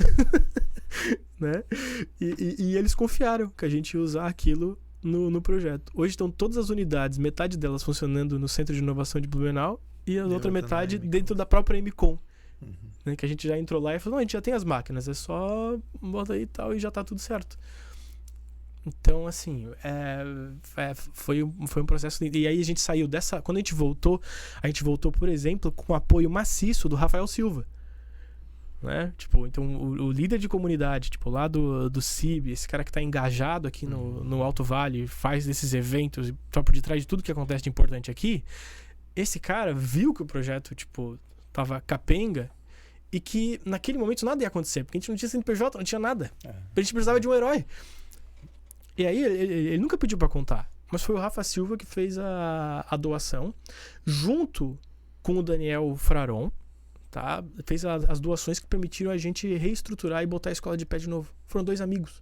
Né? E eles confiaram que a gente ia usar aquilo no projeto. Hoje estão todas as unidades, metade delas funcionando no Centro de Inovação de Blumenau e a outra metade dentro da própria MCOM. Né? Que a gente já entrou lá e falou, não, a gente já tem as máquinas, é só bota aí e tal e já tá tudo certo. Então, assim, foi um processo... E aí a gente saiu dessa... Quando a gente voltou, por exemplo, com o apoio maciço do Rafael Silva. Né? Tipo, então, o líder de comunidade, tipo, lá do CIB, esse cara que tá engajado aqui no Alto Vale, faz esses eventos e tá por detrás de tudo que acontece de importante aqui, esse cara viu que o projeto, tipo, tava capenga e que naquele momento nada ia acontecer, porque a gente não tinha CNPJ, não tinha nada. A gente precisava de um herói. E aí, ele nunca pediu pra contar, mas foi o Rafa Silva que fez a doação, junto com o Daniel Fraron, tá? Fez as doações que permitiram a gente reestruturar e botar a escola de pé de novo. Foram 2 amigos.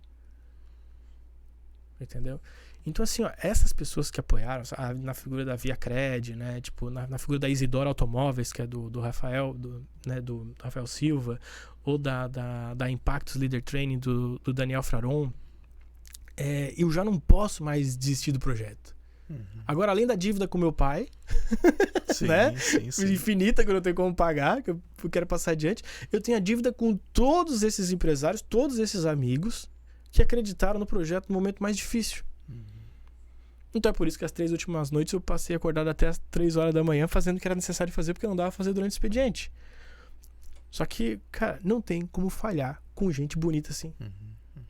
Entendeu? Então, assim, ó, essas pessoas que apoiaram, na figura da ViaCred, né? Tipo, na figura da Isidora Automóveis, que é do Rafael, né? do Rafael Silva, ou da Impactus Leader Training do Daniel Fraron, eu já não posso mais desistir do projeto. Agora, além da dívida com meu pai, sim, né? Sim. Infinita, que eu não tenho como pagar, que eu quero passar adiante, eu tenho a dívida com todos esses empresários, todos esses amigos que acreditaram no projeto no momento mais difícil. Então é por isso que as 3 últimas noites eu passei acordado até as 3 horas da manhã fazendo o que era necessário fazer, porque não dava pra fazer durante o expediente. Só que, cara, não tem como falhar com gente bonita assim.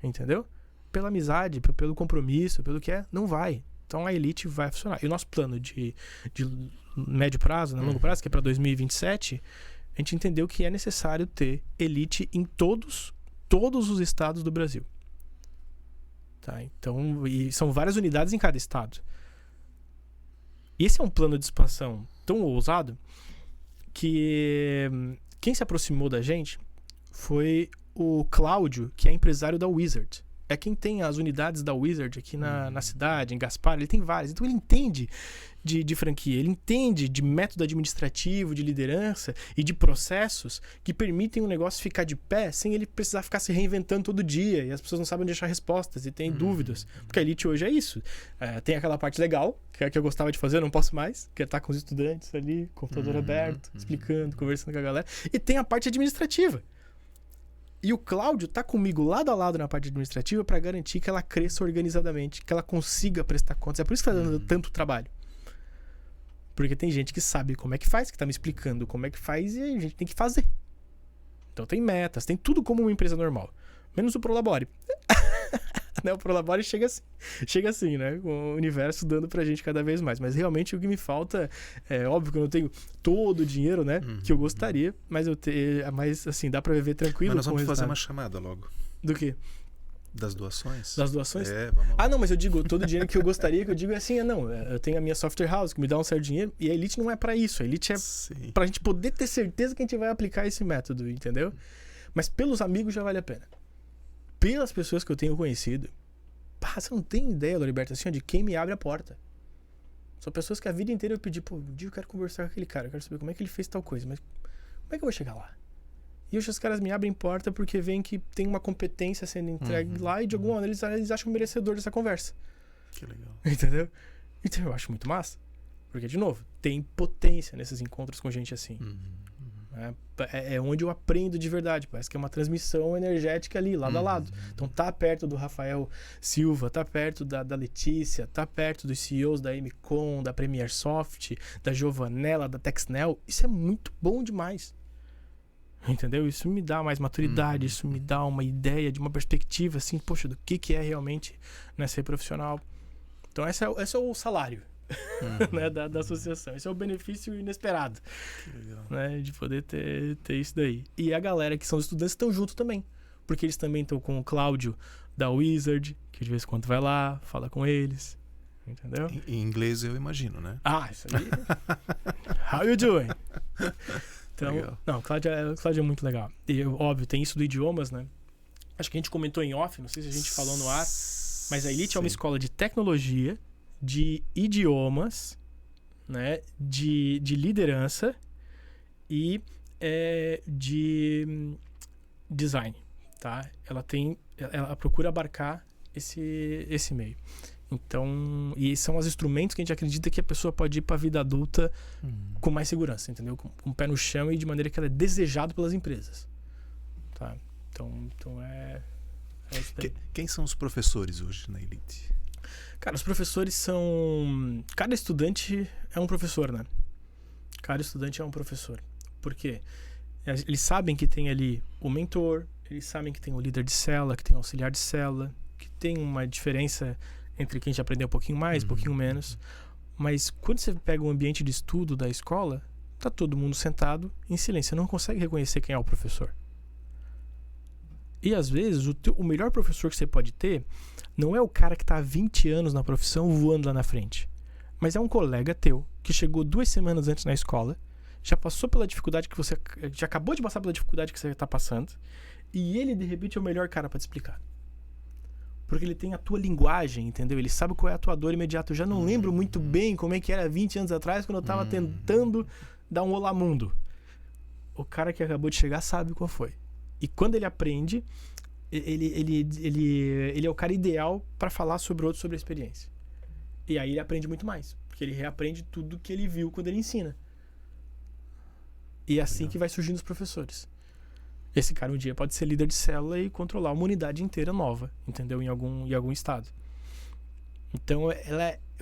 Entendeu? Pela amizade, pelo compromisso, pelo que não vai. Então a Elite vai funcionar. E o nosso plano de médio prazo, né, longo prazo, que é para 2027, a gente entendeu que é necessário ter Elite em todos os estados do Brasil. Tá? Então, e são várias unidades em cada estado. E esse é um plano de expansão tão ousado que quem se aproximou da gente foi o Cláudio, que é empresário da Wizard. É quem tem as unidades da Wizard aqui na cidade, em Gaspar, ele tem várias. Então ele entende de franquia, ele entende de método administrativo, de liderança e de processos que permitem um negócio ficar de pé sem ele precisar ficar se reinventando todo dia e as pessoas não sabem onde achar respostas e têm dúvidas. Porque a Elite hoje é isso. Tem aquela parte legal, que é a que eu gostava de fazer, eu não posso mais, que é estar com os estudantes ali, computador aberto, explicando, conversando com a galera. E tem a parte administrativa. E o Cláudio tá comigo lado a lado na parte administrativa para garantir que ela cresça organizadamente, que ela consiga prestar contas. É por isso que tá dando tanto trabalho. Porque tem gente que sabe como é que faz, que tá me explicando como é que faz e a gente tem que fazer. Então tem metas, tem tudo como uma empresa normal. Menos o Prolabore. Né? O Prolabore chega assim, né? Com o universo dando pra gente cada vez mais. Mas realmente o que me falta é óbvio que eu não tenho todo o dinheiro, né? Que eu gostaria, mas mas assim, dá pra viver tranquilo. Mas nós vamos fazer uma chamada logo. Do quê? Das doações? Das doações? Vamos lá. Não, mas eu digo, todo o dinheiro que eu gostaria, que eu digo é assim, eu tenho a minha software house que me dá um certo dinheiro, e a Elite não é pra isso, a Elite é pra gente poder ter certeza que a gente vai aplicar esse método, entendeu? Mas pelos amigos já vale a pena. Pelas pessoas que eu tenho conhecido, você não tem ideia, Loriberto, assim, de quem me abre a porta. São pessoas que a vida inteira eu pedi, um dia eu quero conversar com aquele cara, eu quero saber como é que ele fez tal coisa, mas como é que eu vou chegar lá? E hoje os caras me abrem porta porque veem que tem uma competência sendo entregue lá e de alguma maneira eles acham merecedor dessa conversa. Que legal. Entendeu? Então eu acho muito massa. Porque, de novo, tem potência nesses encontros com gente assim. É onde eu aprendo de verdade. Parece que é uma transmissão energética ali, lado a lado. Então tá perto do Rafael Silva, tá perto da Letícia, tá perto dos CEOs da MCOM, da Premier Soft, da Giovanella, da Texnel. Isso é muito bom demais. Entendeu? Isso me dá mais maturidade, isso me dá uma ideia de uma perspectiva assim, poxa, do que é realmente, né, ser profissional. Então esse é o salário, né, da associação. Esse é o benefício inesperado, né, de poder ter isso daí. E a galera que são os estudantes estão junto também, porque eles também estão com o Cláudio da Wizard, que de vez em quando vai lá, fala com eles, entendeu? Em inglês eu imagino, né? Isso aí. How you doing? Então, não, o Cláudio é muito legal. E, óbvio, tem isso do idiomas, né? Acho que a gente comentou em off, não sei se a gente falou no ar, mas a Elite é uma escola de tecnologia, de idiomas, né? De liderança e de design, tá? Ela procura abarcar esse meio. Então, e são os instrumentos que a gente acredita que a pessoa pode ir para a vida adulta com mais segurança, entendeu? Com o pé no chão e de maneira que ela é desejada pelas empresas, tá? Então é isso daí. Quem são os professores hoje na Elite? Cara, os professores são... Cada estudante é um professor, né? Cada estudante é um professor. Por quê? Eles sabem que tem ali o mentor, eles sabem que tem o líder de célula, que tem o auxiliar de célula, que tem uma diferença entre quem já aprendeu um pouquinho mais, um pouquinho menos. Mas quando você pega o ambiente de estudo da escola, tá todo mundo sentado em silêncio. Você não consegue reconhecer quem é o professor. E às vezes, o melhor professor que você pode ter não é o cara que tá há 20 anos na profissão voando lá na frente. Mas é um colega teu que chegou 2 semanas antes na escola, já passou pela dificuldade que você... Já acabou de passar pela dificuldade que você tá passando. E ele, de repente, é o melhor cara para te explicar. Porque ele tem a tua linguagem, entendeu? Ele sabe qual é a tua dor imediata. Eu já não lembro muito bem como é que era 20 anos atrás, quando eu tava tentando dar um olá mundo. O cara que acabou de chegar sabe qual foi. E quando ele aprende, ele é o cara ideal para falar sobre a experiência. E aí ele aprende muito mais. Porque ele reaprende tudo que ele viu quando ele ensina. E é assim que vai surgindo os professores. Esse cara um dia pode ser líder de célula e controlar uma unidade inteira nova, entendeu? Em algum estado. Então,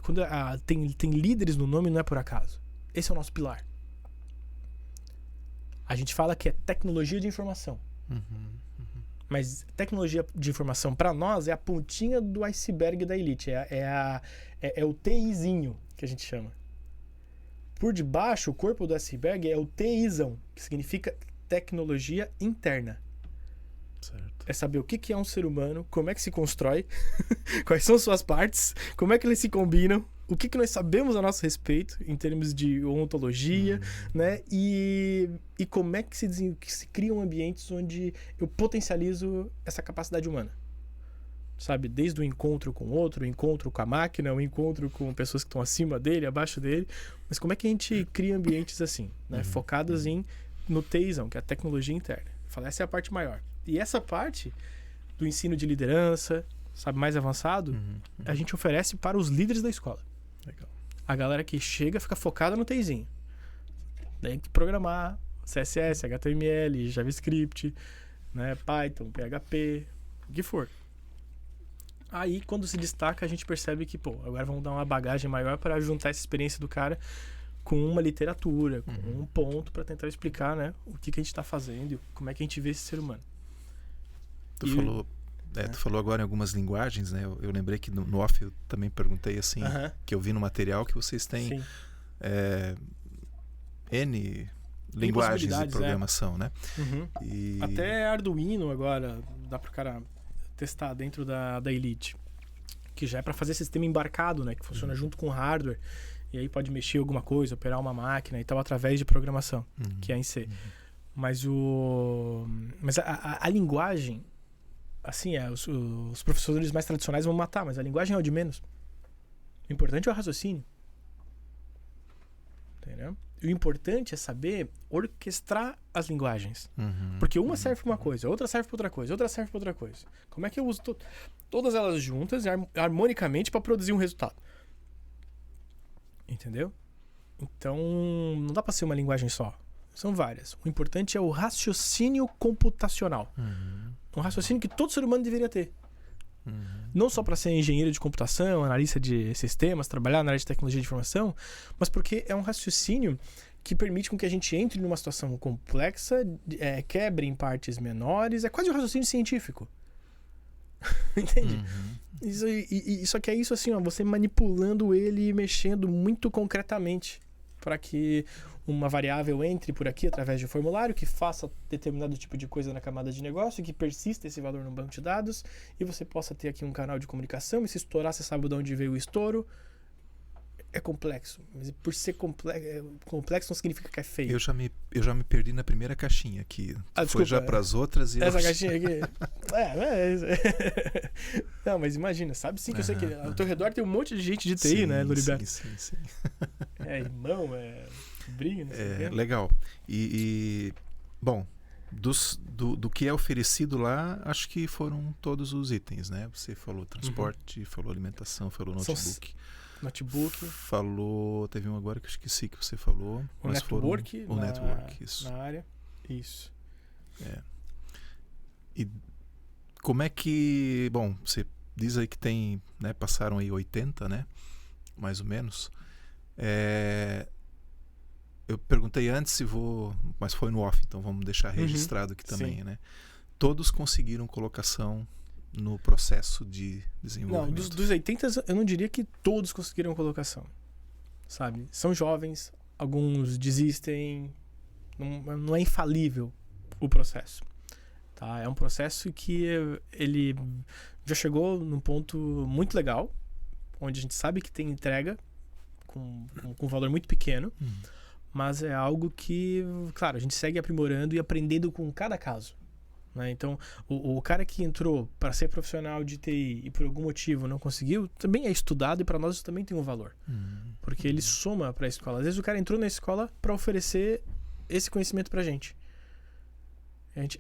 quando tem líderes no nome, não é por acaso. Esse é o nosso pilar. A gente fala que é tecnologia de informação. Mas tecnologia de informação, para nós, é a pontinha do iceberg da Elite. É o TIzinho, que a gente chama. Por debaixo, o corpo do iceberg é o TIzão, que significa tecnologia interna. Certo. É saber o que é um ser humano, como é que se constrói, quais são suas partes, como é que eles se combinam, o que nós sabemos a nosso respeito em termos de ontologia, né? E como é que se criam ambientes onde eu potencializo essa capacidade humana. Sabe? Desde o encontro com o outro, o encontro com a máquina, o encontro com pessoas que estão acima dele, abaixo dele. Mas como é que a gente cria ambientes assim, né? Focados no TIzão, que é a tecnologia interna. Eu falo, essa é a parte maior. E essa parte do ensino de liderança, sabe, mais avançado, a gente oferece para os líderes da escola. Legal. A galera que chega fica focada no TIzinho. Tem que programar CSS, HTML, JavaScript, né, Python, PHP, o que for. Aí, quando se destaca, a gente percebe que, agora vamos dar uma bagagem maior para juntar essa experiência do cara com uma literatura, com um ponto para tentar explicar, né, o que a gente está fazendo e como é que a gente vê esse ser humano. Tu falou agora em algumas linguagens, né? Eu lembrei que no off eu também perguntei assim, que eu vi no material que vocês têm N linguagens de programação, né? E... Até Arduino agora dá para o cara testar dentro da Elite, que já é para fazer sistema embarcado, né? Que funciona junto com o hardware. E aí pode mexer alguma coisa, operar uma máquina e tal, através de programação, que é em C. Mas a linguagem, assim, os professores mais tradicionais vão matar, mas a linguagem é o de menos. O importante é o raciocínio. Entendeu? E o importante é saber orquestrar as linguagens. Porque uma serve para uma coisa, outra serve para outra coisa, outra serve para outra coisa. Como é que eu uso todas elas juntas e harmonicamente para produzir um resultado? Entendeu? Então, não dá para ser uma linguagem só. São várias. O importante é o raciocínio computacional. Um raciocínio que todo ser humano deveria ter. Não só para ser engenheiro de computação, analista de sistemas, trabalhar na área de tecnologia de informação, mas porque é um raciocínio que permite com que a gente entre numa situação complexa, quebre em partes menores. É quase um raciocínio científico. Entende? Só que é isso assim, ó, você manipulando ele e mexendo muito concretamente para que uma variável entre por aqui através de um formulário que faça determinado tipo de coisa na camada de negócio, que persista esse valor no banco de dados e você possa ter aqui um canal de comunicação e se estourar, você sabe de onde veio o estouro. É complexo, mas por ser complexo não significa que é feio. Eu já me perdi na primeira caixinha aqui. Foi já para as outras e essa caixinha aqui. Não, mas imagina, sabe sim que eu sei que ao teu redor tem um monte de gente de TI, né, Luriberto? Sim. Irmão, briga, não sei. Legal. Bom, do que é oferecido lá, acho que foram todos os itens, né? Você falou transporte, falou alimentação, falou notebook. Falou, teve um agora que eu esqueci que você falou. O network. O network, isso. Na área, isso. E como é que, bom, você diz aí que tem, né, passaram aí 80, né, mais ou menos. Eu perguntei antes mas foi no off, então vamos deixar registrado aqui também, né? Todos conseguiram colocação no processo de desenvolvimento. Não, dos 80 eu não diria que todos conseguiram colocação, sabe? São jovens, alguns desistem, não é infalível o processo, tá? É um processo que ele já chegou num ponto muito legal, onde a gente sabe que tem entrega com um valor muito pequeno, mas é algo que, claro, a gente segue aprimorando e aprendendo com cada caso. Então, o cara que entrou para ser profissional de TI e por algum motivo não conseguiu, também é estudado e para nós isso também tem um valor. Porque ele soma para a escola. Às vezes o cara entrou na escola para oferecer esse conhecimento para a gente. E a gente,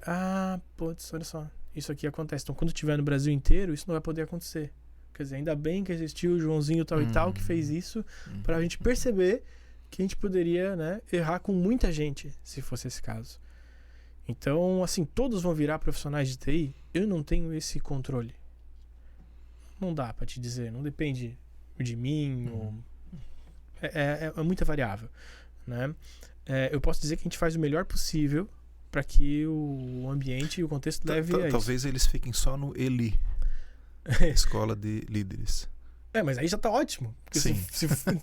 putz, olha só, isso aqui acontece. Então, quando estiver no Brasil inteiro, isso não vai poder acontecer. Quer dizer, ainda bem que existiu o Joãozinho tal e tal que fez isso para a gente perceber que a gente poderia, né, errar com muita gente, se fosse esse caso. Então, assim, todos vão virar profissionais de TI? Eu não tenho esse controle. Não dá pra te dizer, não depende de mim. É muita variável, né? Eu posso dizer que a gente faz o melhor possível para que o ambiente e o contexto leve a isso. Talvez eles fiquem só no ELI, Escola de Líderes. Mas aí já tá ótimo. Porque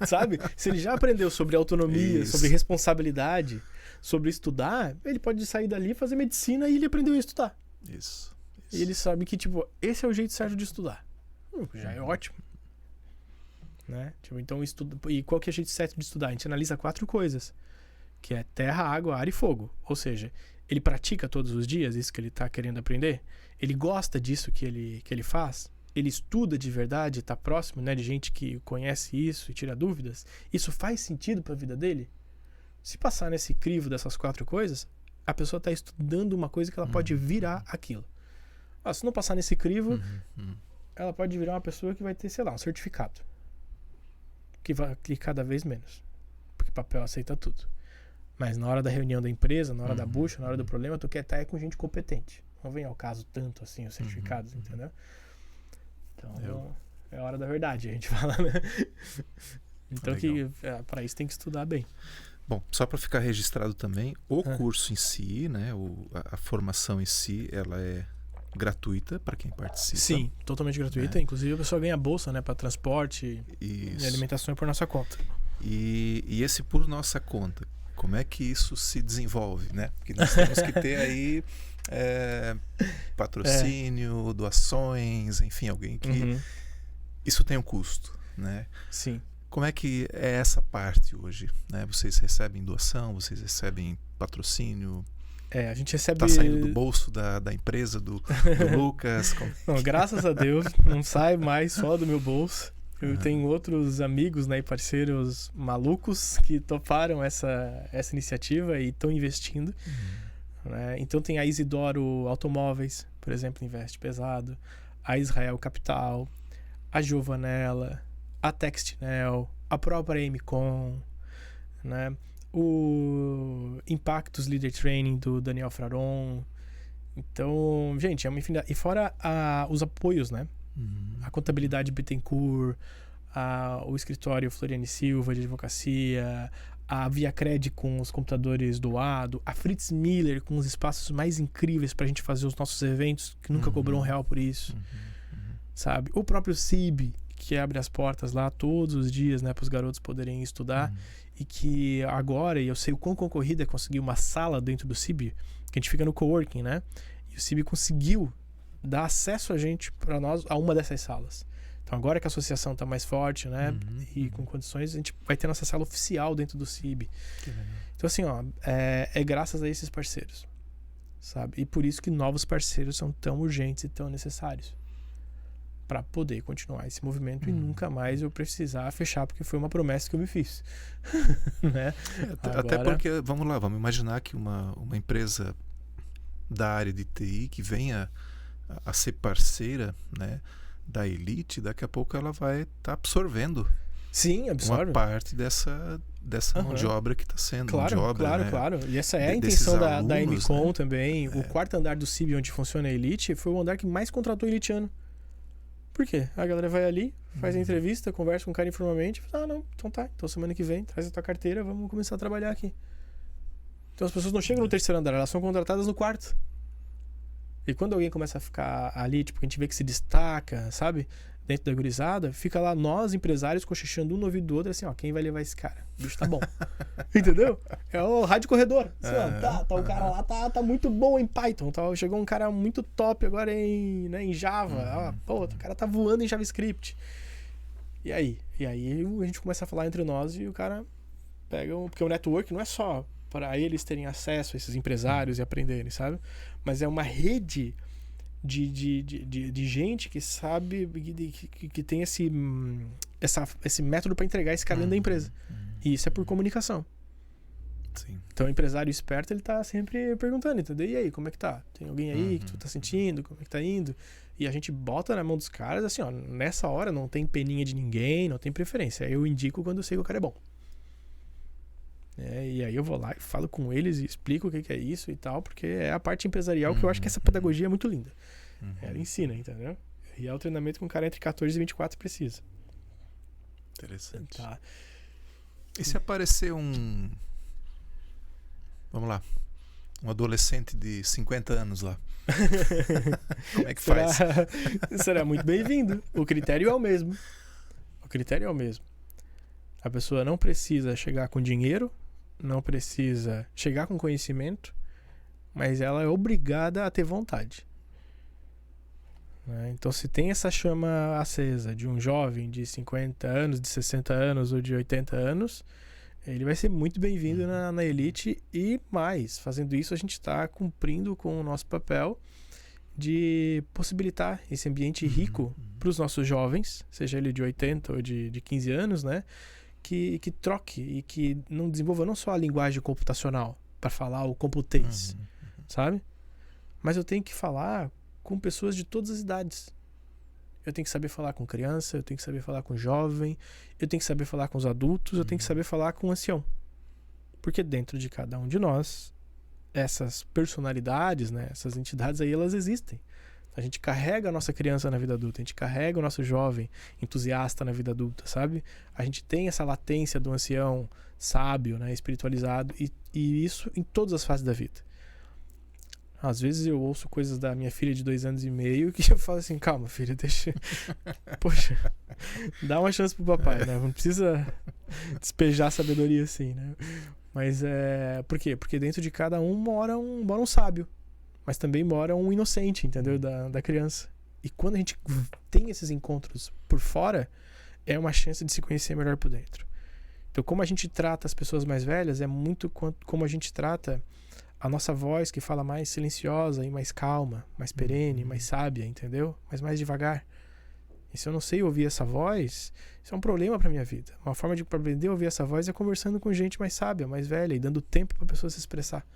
sabe? Se ele já aprendeu sobre autonomia, sobre responsabilidade, sobre estudar, ele pode sair dali e fazer medicina e ele aprendeu a estudar. Isso. E ele sabe que, esse é o jeito certo de estudar. Já é ótimo. né? Tipo, então, e qual que é a gente certo de estudar? A gente analisa 4 coisas, que é terra, água, ar e fogo. Ou seja, ele pratica todos os dias isso que ele está querendo aprender? Ele gosta disso que ele faz? Ele estuda de verdade, está próximo, né, de gente que conhece isso e tira dúvidas? Isso faz sentido para a vida dele? Se passar nesse crivo dessas 4 coisas, a pessoa está estudando uma coisa que ela pode virar aquilo. Se não passar nesse crivo, ela pode virar uma pessoa que vai ter, sei lá, um certificado. Que vai clicar cada vez menos. Porque papel aceita tudo. Mas na hora da reunião da empresa, na hora da bucha, na hora do problema, tu quer estar com gente competente. Não vem ao caso tanto assim os certificados, entendeu? Então, é a hora da verdade, a gente fala, né? Então, para isso tem que estudar bem. Bom, só para ficar registrado também, o curso em si, né, a formação em si, ela é gratuita para quem participa. Sim, totalmente gratuita. Inclusive a pessoa ganha bolsa, né, para transporte e alimentação é por nossa conta. E esse por nossa conta, como é que isso se desenvolve, né? Porque nós temos que ter aí patrocínio, doações, enfim, alguém que... Isso tem um custo, né? Sim. Como é que é essa parte hoje, né? Vocês recebem doação, vocês recebem patrocínio? A gente recebe... Tá saindo do bolso da empresa do Lucas? Não, graças a Deus, não sai mais só do meu bolso. Eu tenho outros amigos, né, e parceiros malucos que toparam essa iniciativa e estão investindo. Né? Então tem a Isidoro Automóveis, por exemplo, investe pesado. A Israel Capital, a Giovanella, a Textinel, a própria Emicom, né? O Impactus Leader Training do Daniel Fraron. Então, gente, é uma infinidade. E fora os apoios, né? A Contabilidade Bittencourt, o escritório Floriane Silva de advocacia, a ViaCred com os computadores doados, a Fritz Miller com os espaços mais incríveis pra gente fazer os nossos eventos, que nunca cobrou R$1 por isso, sabe? O próprio CIB, que abre as portas lá todos os dias, né, para os garotos poderem estudar, e que agora, e eu sei o quão concorrido é conseguir uma sala dentro do CIB, que a gente fica no coworking, né? E o CIB conseguiu dar acesso a gente, para nós, a uma dessas salas. Então agora que a associação está mais forte, né, e com condições, a gente vai ter nossa sala oficial dentro do CIB. Então assim, é graças a esses parceiros, sabe? E por isso que novos parceiros são tão urgentes e tão necessários para poder continuar esse movimento e nunca mais eu precisar fechar, porque foi uma promessa que eu me fiz. Né? Até porque, vamos imaginar que uma empresa da área de TI que venha a ser parceira, né, da Elite, daqui a pouco ela vai estar absorvendo uma parte dessa mão de obra que está sendo. Claro. E essa é a intenção da Emicom, né? Também. O quarto andar do CIB, onde funciona a Elite, foi o andar que mais contratou elitiano. Por quê? A galera vai ali, faz a entrevista, conversa com o cara informalmente, fala, não, então tá, então semana que vem, traz a tua carteira, vamos começar a trabalhar aqui. Então as pessoas não chegam no terceiro andar, elas são contratadas no quarto. E quando alguém começa a ficar ali, tipo, a gente vê que se destaca, sabe? Dentro da gurizada, fica lá nós, empresários, cochichando um no ouvido do outro, assim, ó, quem vai levar esse cara? O bicho tá bom. Entendeu? É o rádio corredor. Assim, ó, o cara lá tá muito bom em Python. Chegou um cara muito top agora em Java. O cara tá voando em JavaScript. E aí a gente começa a falar entre nós e o cara pega... Porque o network não é só para eles terem acesso a esses empresários e aprenderem, sabe? Mas é uma rede de gente que sabe, que tem esse método para entregar esse cara dentro da empresa. E isso é por comunicação. Sim. Então o empresário esperto, ele tá sempre perguntando, entendeu? E aí, como é que tá? Tem alguém aí que tu tá sentindo? Como é que tá indo? E a gente bota na mão dos caras, assim, ó, nessa hora não tem peninha de ninguém, não tem preferência. Eu indico quando eu sei que o cara é bom. E aí eu vou lá e falo com eles e explico o que é isso e tal, porque é a parte empresarial que eu acho que essa pedagogia é muito linda. Ela ensina, entendeu? E é o treinamento que um cara entre 14 e 24 precisa. Interessante. Tá. E se aparecer vamos lá, um adolescente de 50 anos lá? Como é que faz? Será muito bem-vindo. O critério é o mesmo. A pessoa não precisa chegar com dinheiro, não precisa chegar com conhecimento, mas ela é obrigada a ter vontade. né? Então, se tem essa chama acesa de um jovem de 50 anos, de 60 anos ou de 80 anos, ele vai ser muito bem-vindo na elite. E mais, fazendo isso, a gente está cumprindo com o nosso papel de possibilitar esse ambiente rico para os nossos jovens, seja ele de 80 ou de 15 anos, né? Que troque e que não desenvolva não só a linguagem computacional para falar o computês, sabe? Mas eu tenho que falar com pessoas de todas as idades. Eu tenho que saber falar com criança, eu tenho que saber falar com jovem, eu tenho que saber falar com os adultos, eu tenho que saber falar com o ancião. Porque dentro de cada um de nós, essas personalidades, né, essas entidades aí, elas existem. A gente carrega a nossa criança na vida adulta, a gente carrega o nosso jovem entusiasta na vida adulta, sabe? A gente tem essa latência do ancião sábio, né, espiritualizado, e isso em todas as fases da vida. Às vezes eu ouço coisas da minha filha de 2 anos e meio que eu falo assim, calma, filha, deixa... Poxa, dá uma chance pro papai, né? Não precisa despejar sabedoria assim, né? Mas por quê? Porque dentro de cada um mora um sábio, mas também mora um inocente, entendeu? Da criança. E quando a gente tem esses encontros por fora, é uma chance de se conhecer melhor por dentro. Então, como a gente trata as pessoas mais velhas, é muito como a gente trata a nossa voz, que fala mais silenciosa e mais calma, mais perene, mais sábia, entendeu? Mas mais devagar. E se eu não sei ouvir essa voz, isso é um problema pra minha vida. Uma forma de aprender a ouvir essa voz é conversando com gente mais sábia, mais velha, e dando tempo pra pessoa se expressar.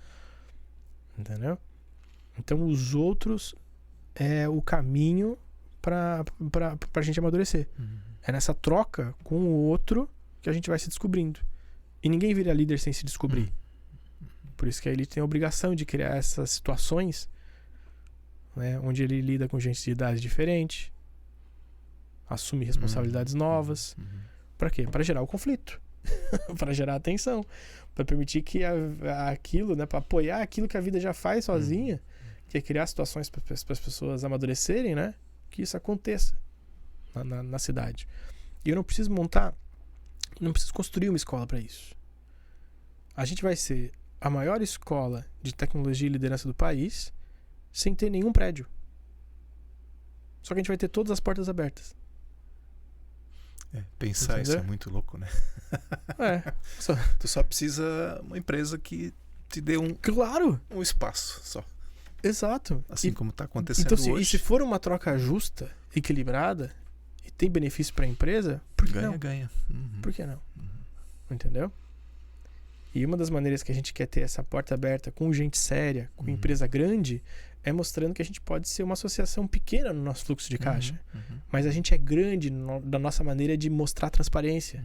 Entendeu? Então, os outros é o caminho pra gente amadurecer. É nessa troca com o outro que a gente vai se descobrindo. E ninguém vira líder sem se descobrir. Por isso que a elite tem a obrigação de criar essas situações, né, onde ele lida com gente de idade diferente, assume responsabilidades novas. Para quê? Para gerar o conflito, para gerar a tensão, para permitir que aquilo, né, para apoiar aquilo que a vida já faz sozinha, que é criar situações para as pessoas amadurecerem, né, que isso aconteça na cidade. E eu não preciso construir uma escola para isso. A gente vai ser a maior escola de tecnologia e liderança do país sem ter nenhum prédio. Só que a gente vai ter todas as portas abertas. Pensar Entendeu? Isso é muito louco, né? Tu só precisa uma empresa que te dê um espaço só. Exato. Assim como está acontecendo então, hoje. E se for uma troca justa, equilibrada, e tem benefício para a empresa, por que não? Ganha. Por que não? Entendeu? E uma das maneiras que a gente quer ter essa porta aberta com gente séria, com empresa grande, é mostrando que a gente pode ser uma associação pequena no nosso fluxo de caixa. Mas a gente é grande da nossa maneira de mostrar transparência.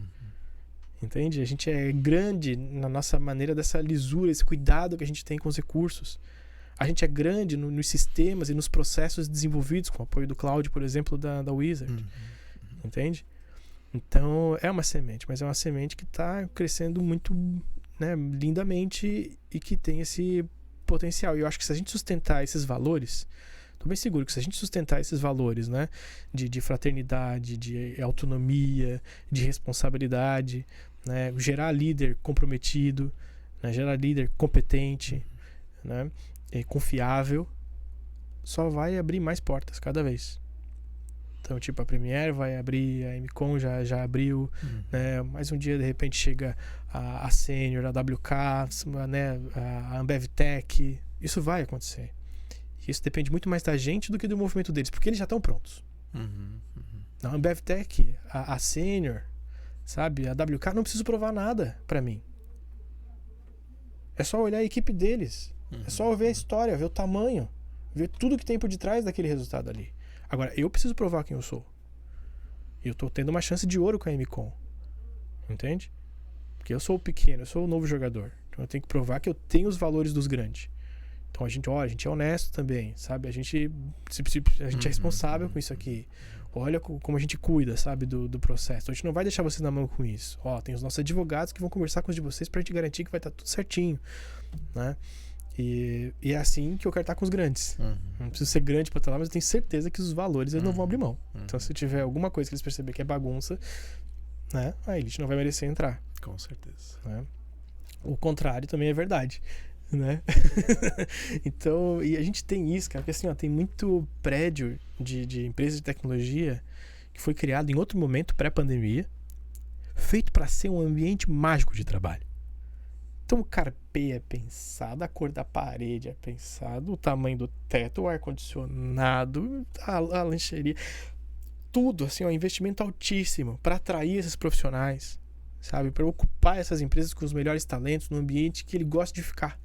Entende? A gente é grande na nossa maneira dessa lisura, esse cuidado que a gente tem com os recursos. A gente é grande nos sistemas e nos processos desenvolvidos, com o apoio do cloud, por exemplo, da Wizard. Entende? Então, é uma semente, mas é uma semente que está crescendo muito, né, lindamente, e que tem esse potencial. E eu acho que se a gente sustentar esses valores, estou bem seguro que se a gente sustentar esses valores, né, de fraternidade, de autonomia, de responsabilidade, né, gerar líder comprometido, né, gerar líder competente, né, e confiável, só vai abrir mais portas cada vez. Então, tipo, a Premiere vai abrir, a MCOM já abriu, né? Mais um dia, de repente, chega a Senior, a WK, né? A Ambev Tech. Isso vai acontecer. E isso depende muito mais da gente do que do movimento deles, porque eles já estão prontos. A Ambev Tech, a Senior, sabe? A WK, não preciso provar nada pra mim. É só olhar a equipe deles. É só ver a história, ver o tamanho, ver tudo que tem por detrás daquele resultado ali. Agora, eu preciso provar quem eu sou. E eu tô tendo uma chance de ouro com a MCOM. Entende? Porque eu sou o pequeno, eu sou o novo jogador. Então eu tenho que provar que eu tenho os valores dos grandes. Então a gente é honesto também, sabe? A gente é responsável com isso aqui. Olha como a gente cuida, sabe, do processo. Então, a gente não vai deixar vocês na mão com isso. Tem os nossos advogados que vão conversar com os de vocês pra gente garantir que vai estar tudo certinho, né? E é assim que eu quero estar com os grandes. Não preciso ser grande pra estar lá, mas eu tenho certeza que os valores eles não vão abrir mão. Então, se tiver alguma coisa que eles perceberem que é bagunça, né, a elite não vai merecer entrar. Com certeza. Né? O contrário também é verdade. né? Então, e a gente tem isso, cara, porque assim, ó, tem muito prédio de empresas de tecnologia que foi criado em outro momento, pré-pandemia, feito para ser um ambiente mágico de trabalho. Então o carpê é pensado, a cor da parede é pensado, o tamanho do teto, o ar-condicionado, a lancheria, tudo, assim, ó, investimento altíssimo para atrair esses profissionais, sabe? Para ocupar essas empresas com os melhores talentos no ambiente que ele gosta de ficar.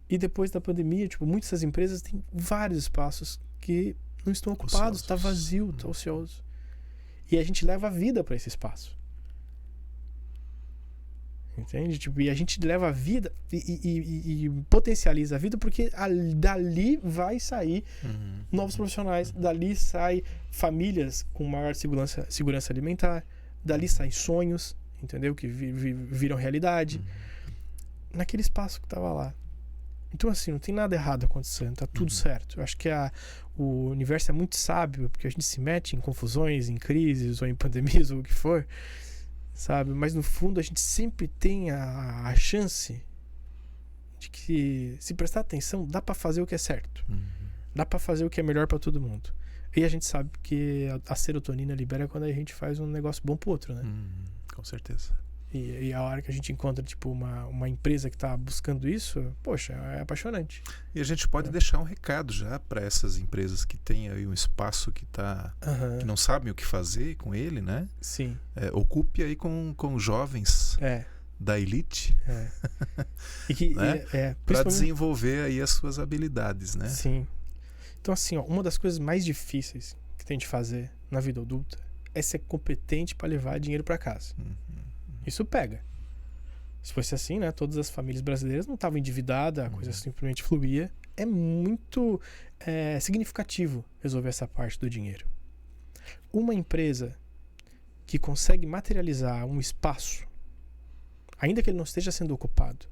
E depois da pandemia, tipo, muitas dessas empresas têm vários espaços que não estão ocupados, está vazio, está ocioso. E a gente leva a vida para esse espaço. Entende? Tipo, e a gente leva a vida e potencializa a vida porque dali vai sair novos profissionais, dali sai famílias com maior segurança alimentar, dali saem sonhos, entendeu? Que viram realidade naquele espaço que estava lá. Então, assim, não tem nada errado acontecendo, tá tudo certo. Eu acho que o universo é muito sábio, porque a gente se mete em confusões, em crises, ou em pandemias, ou o que for, sabe? Mas, no fundo, a gente sempre tem a chance de que, se prestar atenção, dá pra fazer o que é certo. Dá pra fazer o que é melhor pra todo mundo. E a gente sabe que a serotonina libera quando a gente faz um negócio bom pro outro, né? Com certeza. E a hora que a gente encontra, tipo, uma empresa que está buscando isso, poxa, é apaixonante. E a gente pode deixar um recado já para essas empresas que têm aí um espaço que que não sabem o que fazer com ele, né? Sim. Ocupe aí com jovens da elite. E que, né? Para desenvolver aí as suas habilidades, né? Sim. Então, assim, ó, uma das coisas mais difíceis que tem de fazer na vida adulta é ser competente para levar dinheiro para casa. Isso pega. Se fosse assim, né? Todas as famílias brasileiras não estavam endividadas, a coisa simplesmente fluía. É muito significativo resolver essa parte do dinheiro. Uma empresa que consegue materializar um espaço, ainda que ele não esteja sendo ocupado,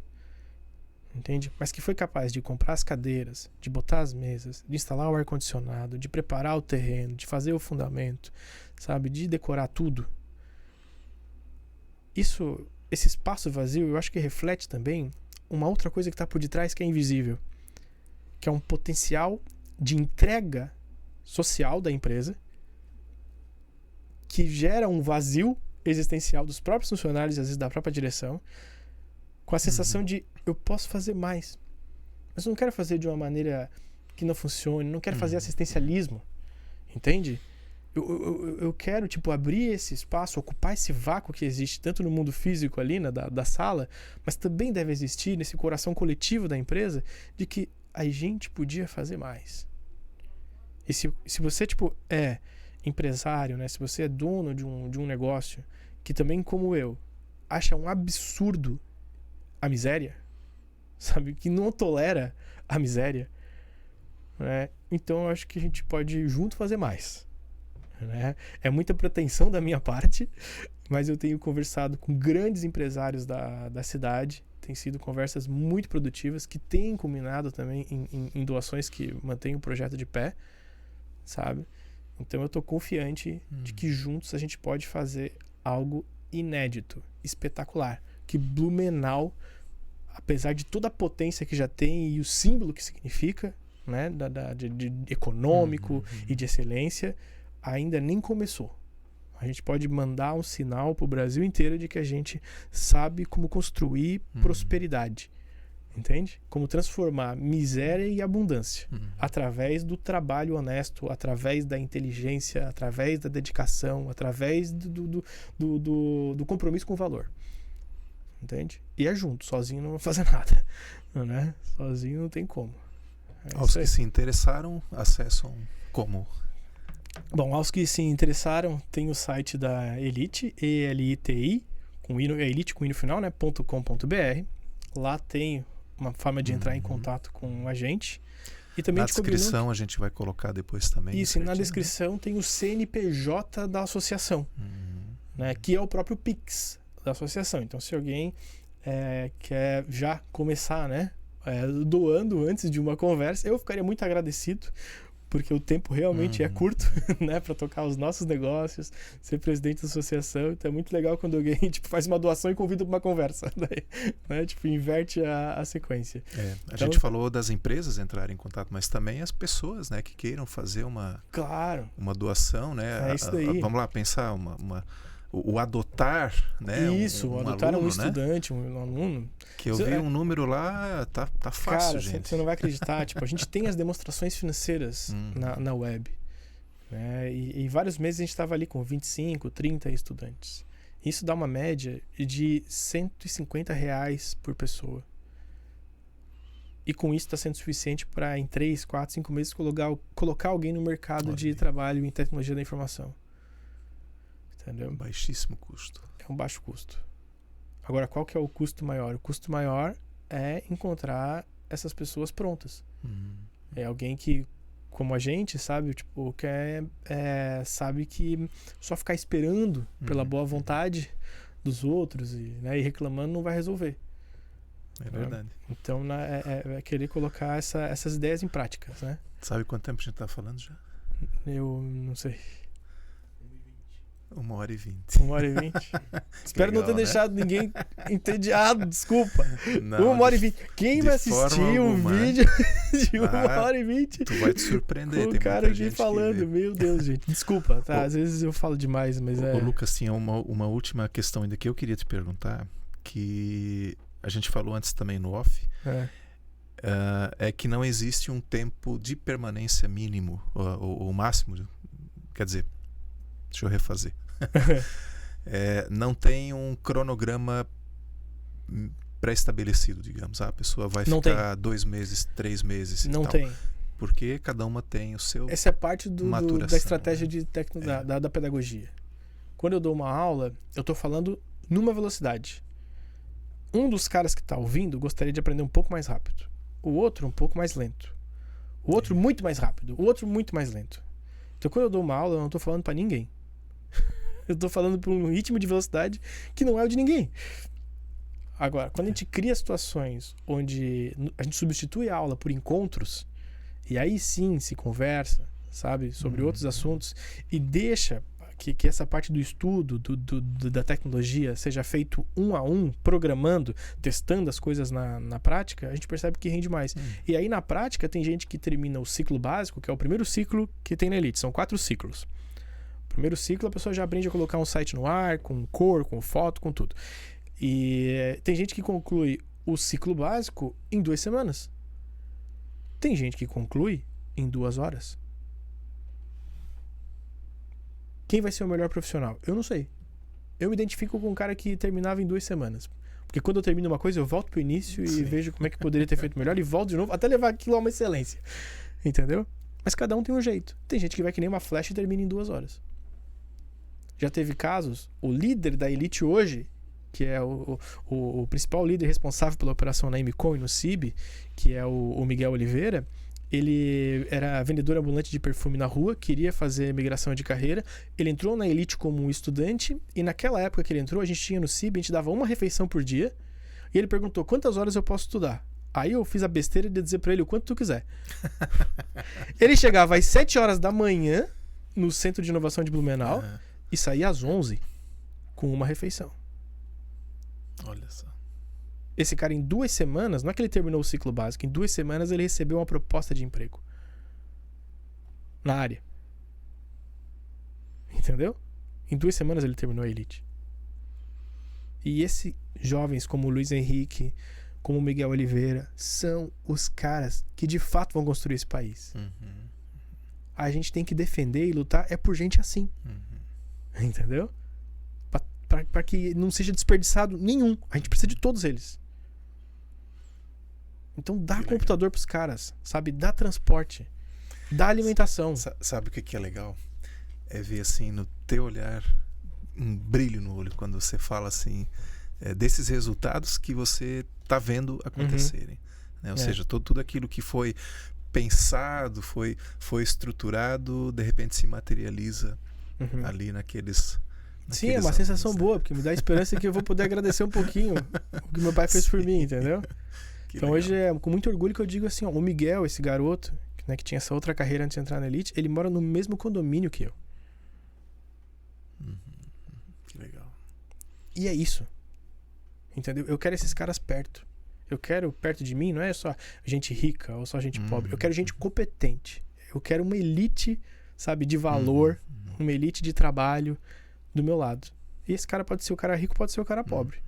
entende? Mas que foi capaz de comprar as cadeiras, de botar as mesas, de instalar o ar-condicionado, de preparar o terreno, de fazer o fundamento, sabe? De decorar tudo. Esse espaço vazio, eu acho que reflete também uma outra coisa que está por detrás que é invisível, que é um potencial de entrega social da empresa que gera um vazio existencial dos próprios funcionários e às vezes da própria direção, com a sensação de eu posso fazer mais, mas eu não quero fazer de uma maneira que não funcione, não quero fazer assistencialismo, entende? Eu quero, tipo, abrir esse espaço, ocupar esse vácuo que existe tanto no mundo físico ali, da sala, mas também deve existir nesse coração coletivo da empresa de que a gente podia fazer mais. E se você, tipo, é empresário, né? Se você é dono de um negócio que também, como eu, acha um absurdo a miséria, sabe? Que não tolera a miséria, né? Então eu acho que a gente pode junto fazer mais. Né? É muita pretensão da minha parte, mas eu tenho conversado com grandes empresários da cidade, tem sido conversas muito produtivas que têm culminado também em doações que mantêm o projeto de pé, sabe? Então eu tô confiante de que juntos a gente pode fazer algo inédito, espetacular, que Blumenau, apesar de toda a potência que já tem e o símbolo que significa, né, de econômico e de excelência, ainda nem começou. A gente pode mandar um sinal pro Brasil inteiro de que a gente sabe como construir prosperidade. Entende? Como transformar miséria em abundância. Através do trabalho honesto, através da inteligência, através da dedicação, através do compromisso com o valor. Entende? E é junto. Sozinho não vai fazer nada. Né? Sozinho não tem como. Aos que se interessaram, acessam como? Bom, aos que se interessaram, tem o site da Elite, ELITI, Elite com i no final, né, .com.br. Lá tem uma forma de entrar em contato com a gente. E também na descrição a gente vai colocar depois também. Isso, e na descrição tem o CNPJ da associação, né, que é o próprio Pix da associação. Então, se alguém quer já começar, né, doando antes de uma conversa, eu ficaria muito agradecido, porque o tempo realmente é curto, né, para tocar os nossos negócios, ser presidente da associação. Então é muito legal quando alguém tipo, faz uma doação e convida para uma conversa, né? Tipo, inverte a sequência. A gente falou das empresas entrarem em contato, mas também as pessoas, né, que queiram fazer uma doação, né? É isso daí. Vamos lá pensar o adotar, né? Isso, o adotar aluno, um estudante, né? Um aluno. Que eu vi um número lá, tá fácil, cara, gente. Você não vai acreditar. Tipo, a gente tem as demonstrações financeiras na web. Né? E em vários meses a gente estava ali com 25, 30 estudantes. Isso dá uma média de R$150 por pessoa. E com isso está sendo suficiente para, em 3, 4, 5 meses, colocar alguém no mercado de trabalho em tecnologia da informação. Entendeu? Baixíssimo custo. É um baixo custo. Agora, qual que é o custo maior? O custo maior é encontrar essas pessoas prontas. É alguém que, como a gente, sabe, tipo, sabe que só ficar esperando pela boa vontade dos outros e reclamando não vai resolver. É verdade. Então, é querer colocar essas ideias em práticas, né? Sabe quanto tempo a gente tá falando já? Eu não sei. 1h20. 1h20. Espero não ter deixado ninguém entediado, desculpa. 1h20. Quem vai assistir um vídeo de 1h20? Tu vai te surpreender. Com o cara aqui falando. Meu Deus, gente. Desculpa, tá? Às vezes eu falo demais, mas Ô, Lucas, tinha uma última questão ainda que eu queria te perguntar, que a gente falou antes também no off. É que não existe um tempo de permanência mínimo, ou máximo. Quer dizer, deixa eu refazer. Não tem um cronograma pré-estabelecido, digamos. A pessoa vai ficar 2 meses, 3 meses e tal. Não tem. Porque cada uma tem o seu Essa é parte da estratégia da pedagogia. Quando eu dou uma aula, eu estou falando numa velocidade. Um dos caras que está ouvindo gostaria de aprender um pouco mais rápido. O outro um pouco mais lento. O outro muito mais rápido. O outro muito mais lento. Então, quando eu dou uma aula, eu não estou falando para ninguém. Eu estou falando por um ritmo de velocidade que não é o de ninguém. Agora, quando a gente cria situações onde a gente substitui a aula por encontros, e aí sim se conversa, sabe, sobre outros assuntos, e deixa que essa parte do estudo, da tecnologia, seja feito 1 a 1, programando, testando as coisas na prática, a gente percebe que rende mais. E aí, na prática, tem gente que termina o ciclo básico, que é o primeiro ciclo que tem na Elite. São 4 ciclos. Primeiro ciclo, a pessoa já aprende a colocar um site no ar, com cor, com foto, com tudo. E tem gente que conclui o ciclo básico em 2 semanas. Tem gente que conclui em 2 horas. Quem vai ser o melhor profissional? Eu não sei. Eu me identifico com um cara que terminava em 2 semanas. Porque quando eu termino uma coisa, eu volto pro início e vejo como é que poderia ter feito melhor e volto de novo até levar aquilo a uma excelência. Entendeu? Mas cada um tem um jeito. Tem gente que vai que nem uma flecha e termina em 2 horas. Já teve casos, o líder da Elite hoje, que é o principal líder responsável pela operação na MCOM e no CIB, que é o Miguel Oliveira, ele era vendedor ambulante de perfume na rua, queria fazer migração de carreira, ele entrou na Elite como um estudante, e naquela época que ele entrou, a gente tinha no CIB, a gente dava uma refeição por dia, e ele perguntou, quantas horas eu posso estudar? Aí eu fiz a besteira de dizer pra ele o quanto tu quiser. Ele chegava às 7 horas da manhã, no Centro de Inovação de Blumenau, e saía às 11 com uma refeição. Olha só. Esse cara, em 2 semanas, não é que ele terminou o ciclo básico, em 2 semanas ele recebeu uma proposta de emprego na área. Entendeu? Em 2 semanas ele terminou a Elite. E esses jovens como o Luiz Henrique, como o Miguel Oliveira, são os caras que de fato vão construir esse país. A gente tem que defender e lutar por gente assim. Entendeu? Para que não seja desperdiçado nenhum. A gente precisa de todos eles. Então dá computador pros caras, sabe? Dá transporte, dá alimentação. Sabe o que é legal? É ver assim no teu olhar um brilho no olho quando você fala assim desses resultados que você tá vendo acontecerem, né? Ou seja, tudo aquilo que foi pensado, foi estruturado, de repente se materializa ali naqueles Sim, é uma sensação boa, porque me dá esperança que eu vou poder agradecer um pouquinho o que meu pai fez por mim, entendeu? Então legal. Hoje é com muito orgulho que eu digo assim, ó, o Miguel, esse garoto, que né, que tinha essa outra carreira antes de entrar na elite, ele mora no mesmo condomínio que eu. Que legal. E é isso. Entendeu? Eu quero esses caras perto. Eu quero perto de mim, não é só gente rica ou só gente pobre. Eu quero gente competente. Eu quero uma elite, sabe, de valor, uma elite de trabalho do meu lado. E esse cara pode ser o cara rico, pode ser o cara pobre.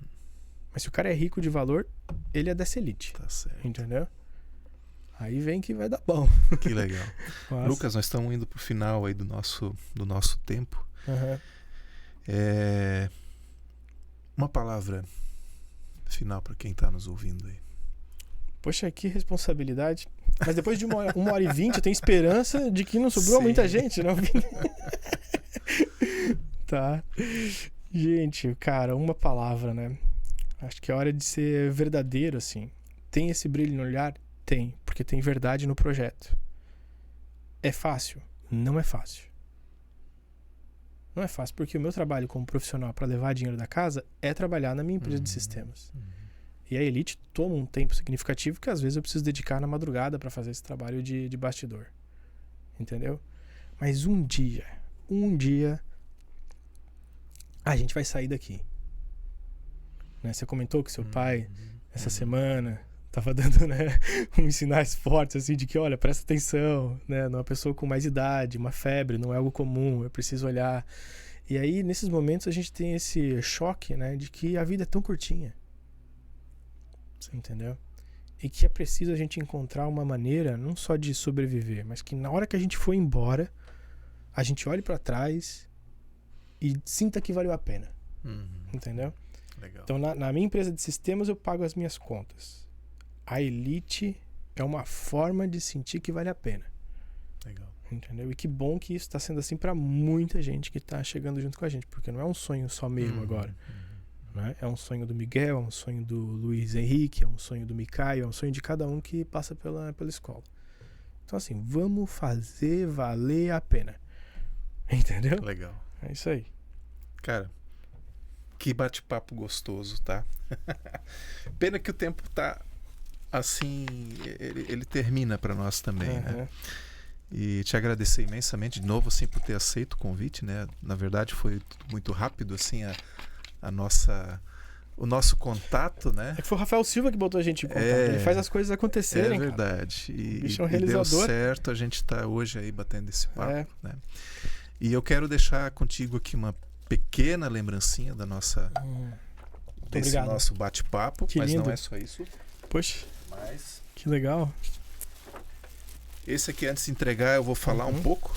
Mas se o cara é rico de valor, ele é dessa elite. Tá certo. Entendeu? Aí vem que vai dar bom. Que legal. Nossa. Lucas, nós estamos indo pro final aí do nosso tempo. Uhum. Uma palavra final para quem está nos ouvindo aí. Poxa, que responsabilidade. Mas depois de 1h20, eu tenho esperança de que não sobrou muita gente, não? Tá. Gente, cara, uma palavra, né? Acho que é hora de ser verdadeiro, assim. Tem esse brilho no olhar? Tem, porque tem verdade no projeto. É fácil? Não é fácil. Não é fácil, porque o meu trabalho como profissional para levar dinheiro da casa é trabalhar na minha empresa de sistemas. E a elite toma um tempo significativo que às vezes eu preciso dedicar na madrugada para fazer esse trabalho de bastidor. Entendeu? Mas um dia, a gente vai sair daqui. Né? Você comentou que seu pai, essa semana, estava dando, né, uns sinais fortes assim, de que, olha, presta atenção, né, numa pessoa com mais idade, uma febre, não é algo comum, eu preciso olhar. E aí, nesses momentos, a gente tem esse choque, né, de que a vida é tão curtinha. Entendeu? E que é preciso a gente encontrar uma maneira, não só de sobreviver, mas que na hora que a gente for embora, a gente olhe para trás e sinta que valeu a pena. Entendeu? Legal. Então, na minha empresa de sistemas, eu pago as minhas contas. A elite é uma forma de sentir que vale a pena. Legal. Entendeu? E que bom que isso está sendo assim para muita gente que está chegando junto com a gente, porque não é um sonho só meu agora. Né? É um sonho do Miguel, é um sonho do Luiz Henrique, é um sonho do Micaio, é um sonho de cada um que passa pela escola. Então, assim, vamos fazer valer a pena. Entendeu? Legal. É isso aí. Cara, que bate-papo gostoso, tá? Pena que o tempo tá assim, ele termina para nós também, né? E te agradecer imensamente de novo, assim, por ter aceito o convite, né? Na verdade, foi tudo muito rápido, assim, o nosso contato, né? É que foi o Rafael Silva que botou a gente em contato. Ele faz as coisas acontecerem. É verdade. O bicho é um e realizador. deu certo, a gente está hoje aí batendo esse papo, né? E eu quero deixar contigo aqui uma pequena lembrancinha da nossa desse obrigado. Nosso bate-papo, mas lindo. não é só isso. Poxa, Mas que legal. esse aqui, antes de entregar, eu vou falar um pouco.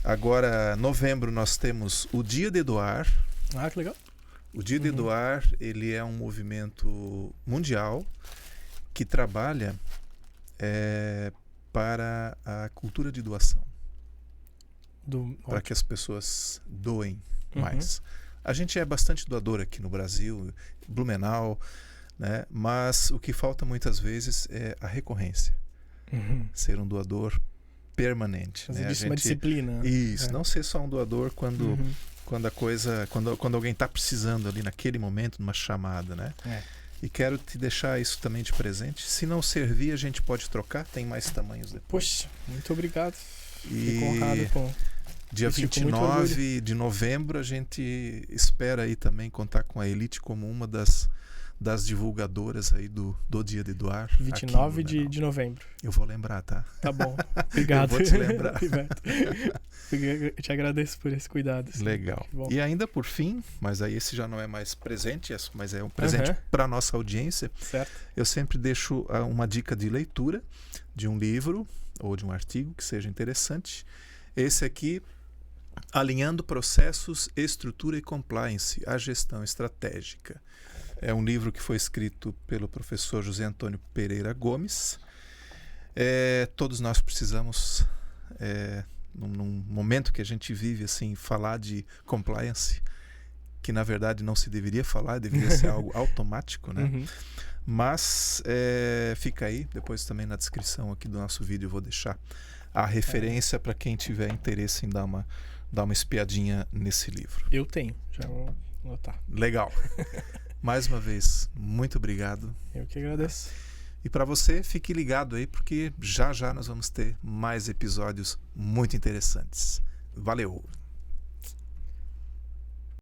Agora, novembro, nós temos o Dia de Doar. Ah, que legal. O Dia de Doar, ele é um movimento mundial que trabalha para a cultura de doação. Para que as pessoas doem mais. A gente é bastante doador aqui no Brasil, Blumenau, né? Mas o que falta muitas vezes é a recorrência. Ser um doador permanente. Fazer né? disso uma disciplina. Isso, não ser só um doador quando alguém está precisando ali naquele momento, numa chamada, né? E quero te deixar isso também de presente. Se não servir, a gente pode trocar, tem mais tamanhos depois. Poxa, muito obrigado. E fico honrado com... Dia 29 de novembro, a gente espera aí também contar com a Elite como uma das divulgadoras aí do Dia de Doar. 29 de novembro. Eu vou lembrar, tá? Tá bom. Obrigado. Eu vou te lembrar. Eu te agradeço por esse cuidado. Assim. Legal. E ainda por fim, mas aí esse já não é mais presente, mas é um presente para a nossa audiência. Certo. Eu sempre deixo uma dica de leitura de um livro ou de um artigo que seja interessante. Esse aqui, Alinhando Processos, Estrutura e Compliance, a Gestão Estratégica. É um livro que foi escrito pelo professor José Antônio Pereira Gomes. Todos nós precisamos, num momento que a gente vive, assim, falar de compliance, que na verdade não se deveria falar, deveria ser algo automático, né? Mas fica aí, depois também na descrição aqui do nosso vídeo eu vou deixar a referência para quem tiver interesse em dar uma espiadinha nesse livro. Eu tenho, já vou anotar. Legal. Mais uma vez, muito obrigado. Eu que agradeço. E para você, fique ligado aí, porque já já nós vamos ter mais episódios muito interessantes. Valeu!